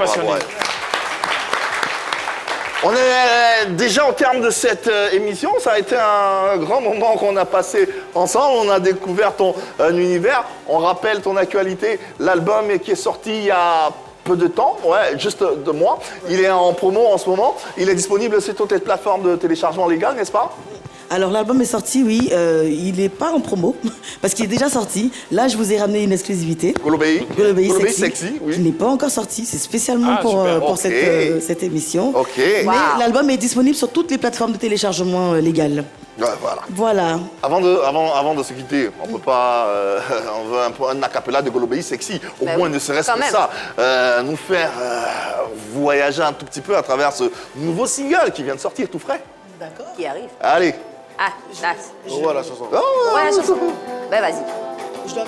[SPEAKER 1] On est déjà au terme de cette émission. Ça a été un grand moment qu'on a passé ensemble. On a découvert ton univers. On rappelle ton actualité. L'album qui est sorti il y a peu de temps, juste 2 mois. Il est en promo en ce moment. Il est disponible sur toutes les plateformes de téléchargement légal, n'est-ce pas?
[SPEAKER 6] Alors l'album est sorti, oui, il n'est pas en promo, parce qu'il est déjà sorti. Là, je vous ai ramené une exclusivité.
[SPEAKER 1] Golobey Sexy,
[SPEAKER 6] oui. Il n'est pas encore sorti, c'est spécialement pour cette émission.
[SPEAKER 1] Ok.
[SPEAKER 6] Mais l'album est disponible sur toutes les plateformes de téléchargement légales. Voilà.
[SPEAKER 1] Avant de se quitter, on peut pas, on veut un acapella de Golobey Sexy, au moins ne serait-ce que ça, nous faire voyager un tout petit peu à travers ce nouveau single qui vient de sortir tout frais.
[SPEAKER 3] D'accord. Qui arrive.
[SPEAKER 1] Allez.
[SPEAKER 3] Ah, là.
[SPEAKER 4] Revois la chanson.
[SPEAKER 3] Ouais, la chanson. Ben, vas-y.
[SPEAKER 6] Je dois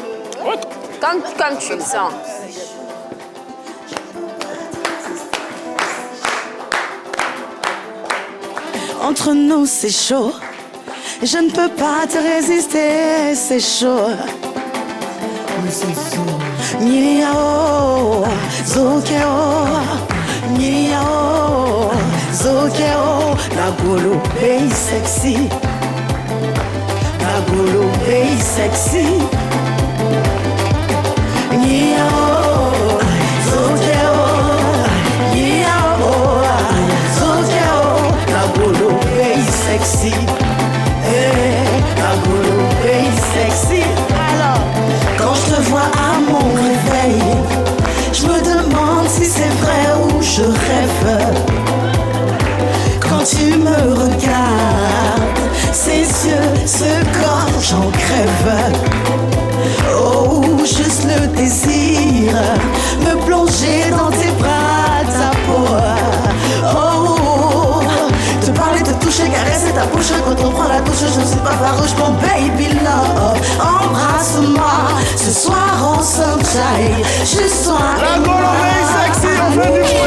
[SPEAKER 3] Comme tu le sens.
[SPEAKER 6] Entre nous, c'est chaud. Je ne peux pas te résister, c'est chaud. Niao, Zokeo, Niao, Zokeo, la Golobey sexy, la Golobey sexy. Niao, Zokeo, Niao, Zokeo, la Golobey sexy. La Golobey sexy. Alors, quand je te vois à mon réveil, je me demande si c'est vrai ou je rêve. Quand tu me regardes, ces yeux, ce corps, j'en crève. Oh, juste le désir, me plonger dans tes bras, ta peau. Oh, te parler, te toucher, caresser ta bouche. Quand on prend la douche, je ne suis pas farouche, mon baby love. Embrasse-moi, ce soir on s'enjaille. Juste toi et
[SPEAKER 1] la Golobey sexy, on fait du bruit.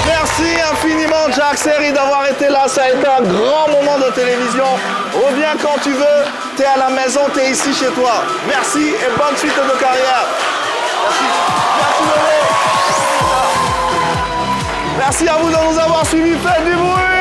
[SPEAKER 1] Merci infiniment, Jack-Série, d'avoir été là. Ça a été un grand moment de télévision. Reviens quand tu veux. T'es à la maison, t'es ici chez toi. Merci et bonne suite de carrière. Merci. Merci, Lolo. Merci à vous de nous avoir suivis. Faites du bruit.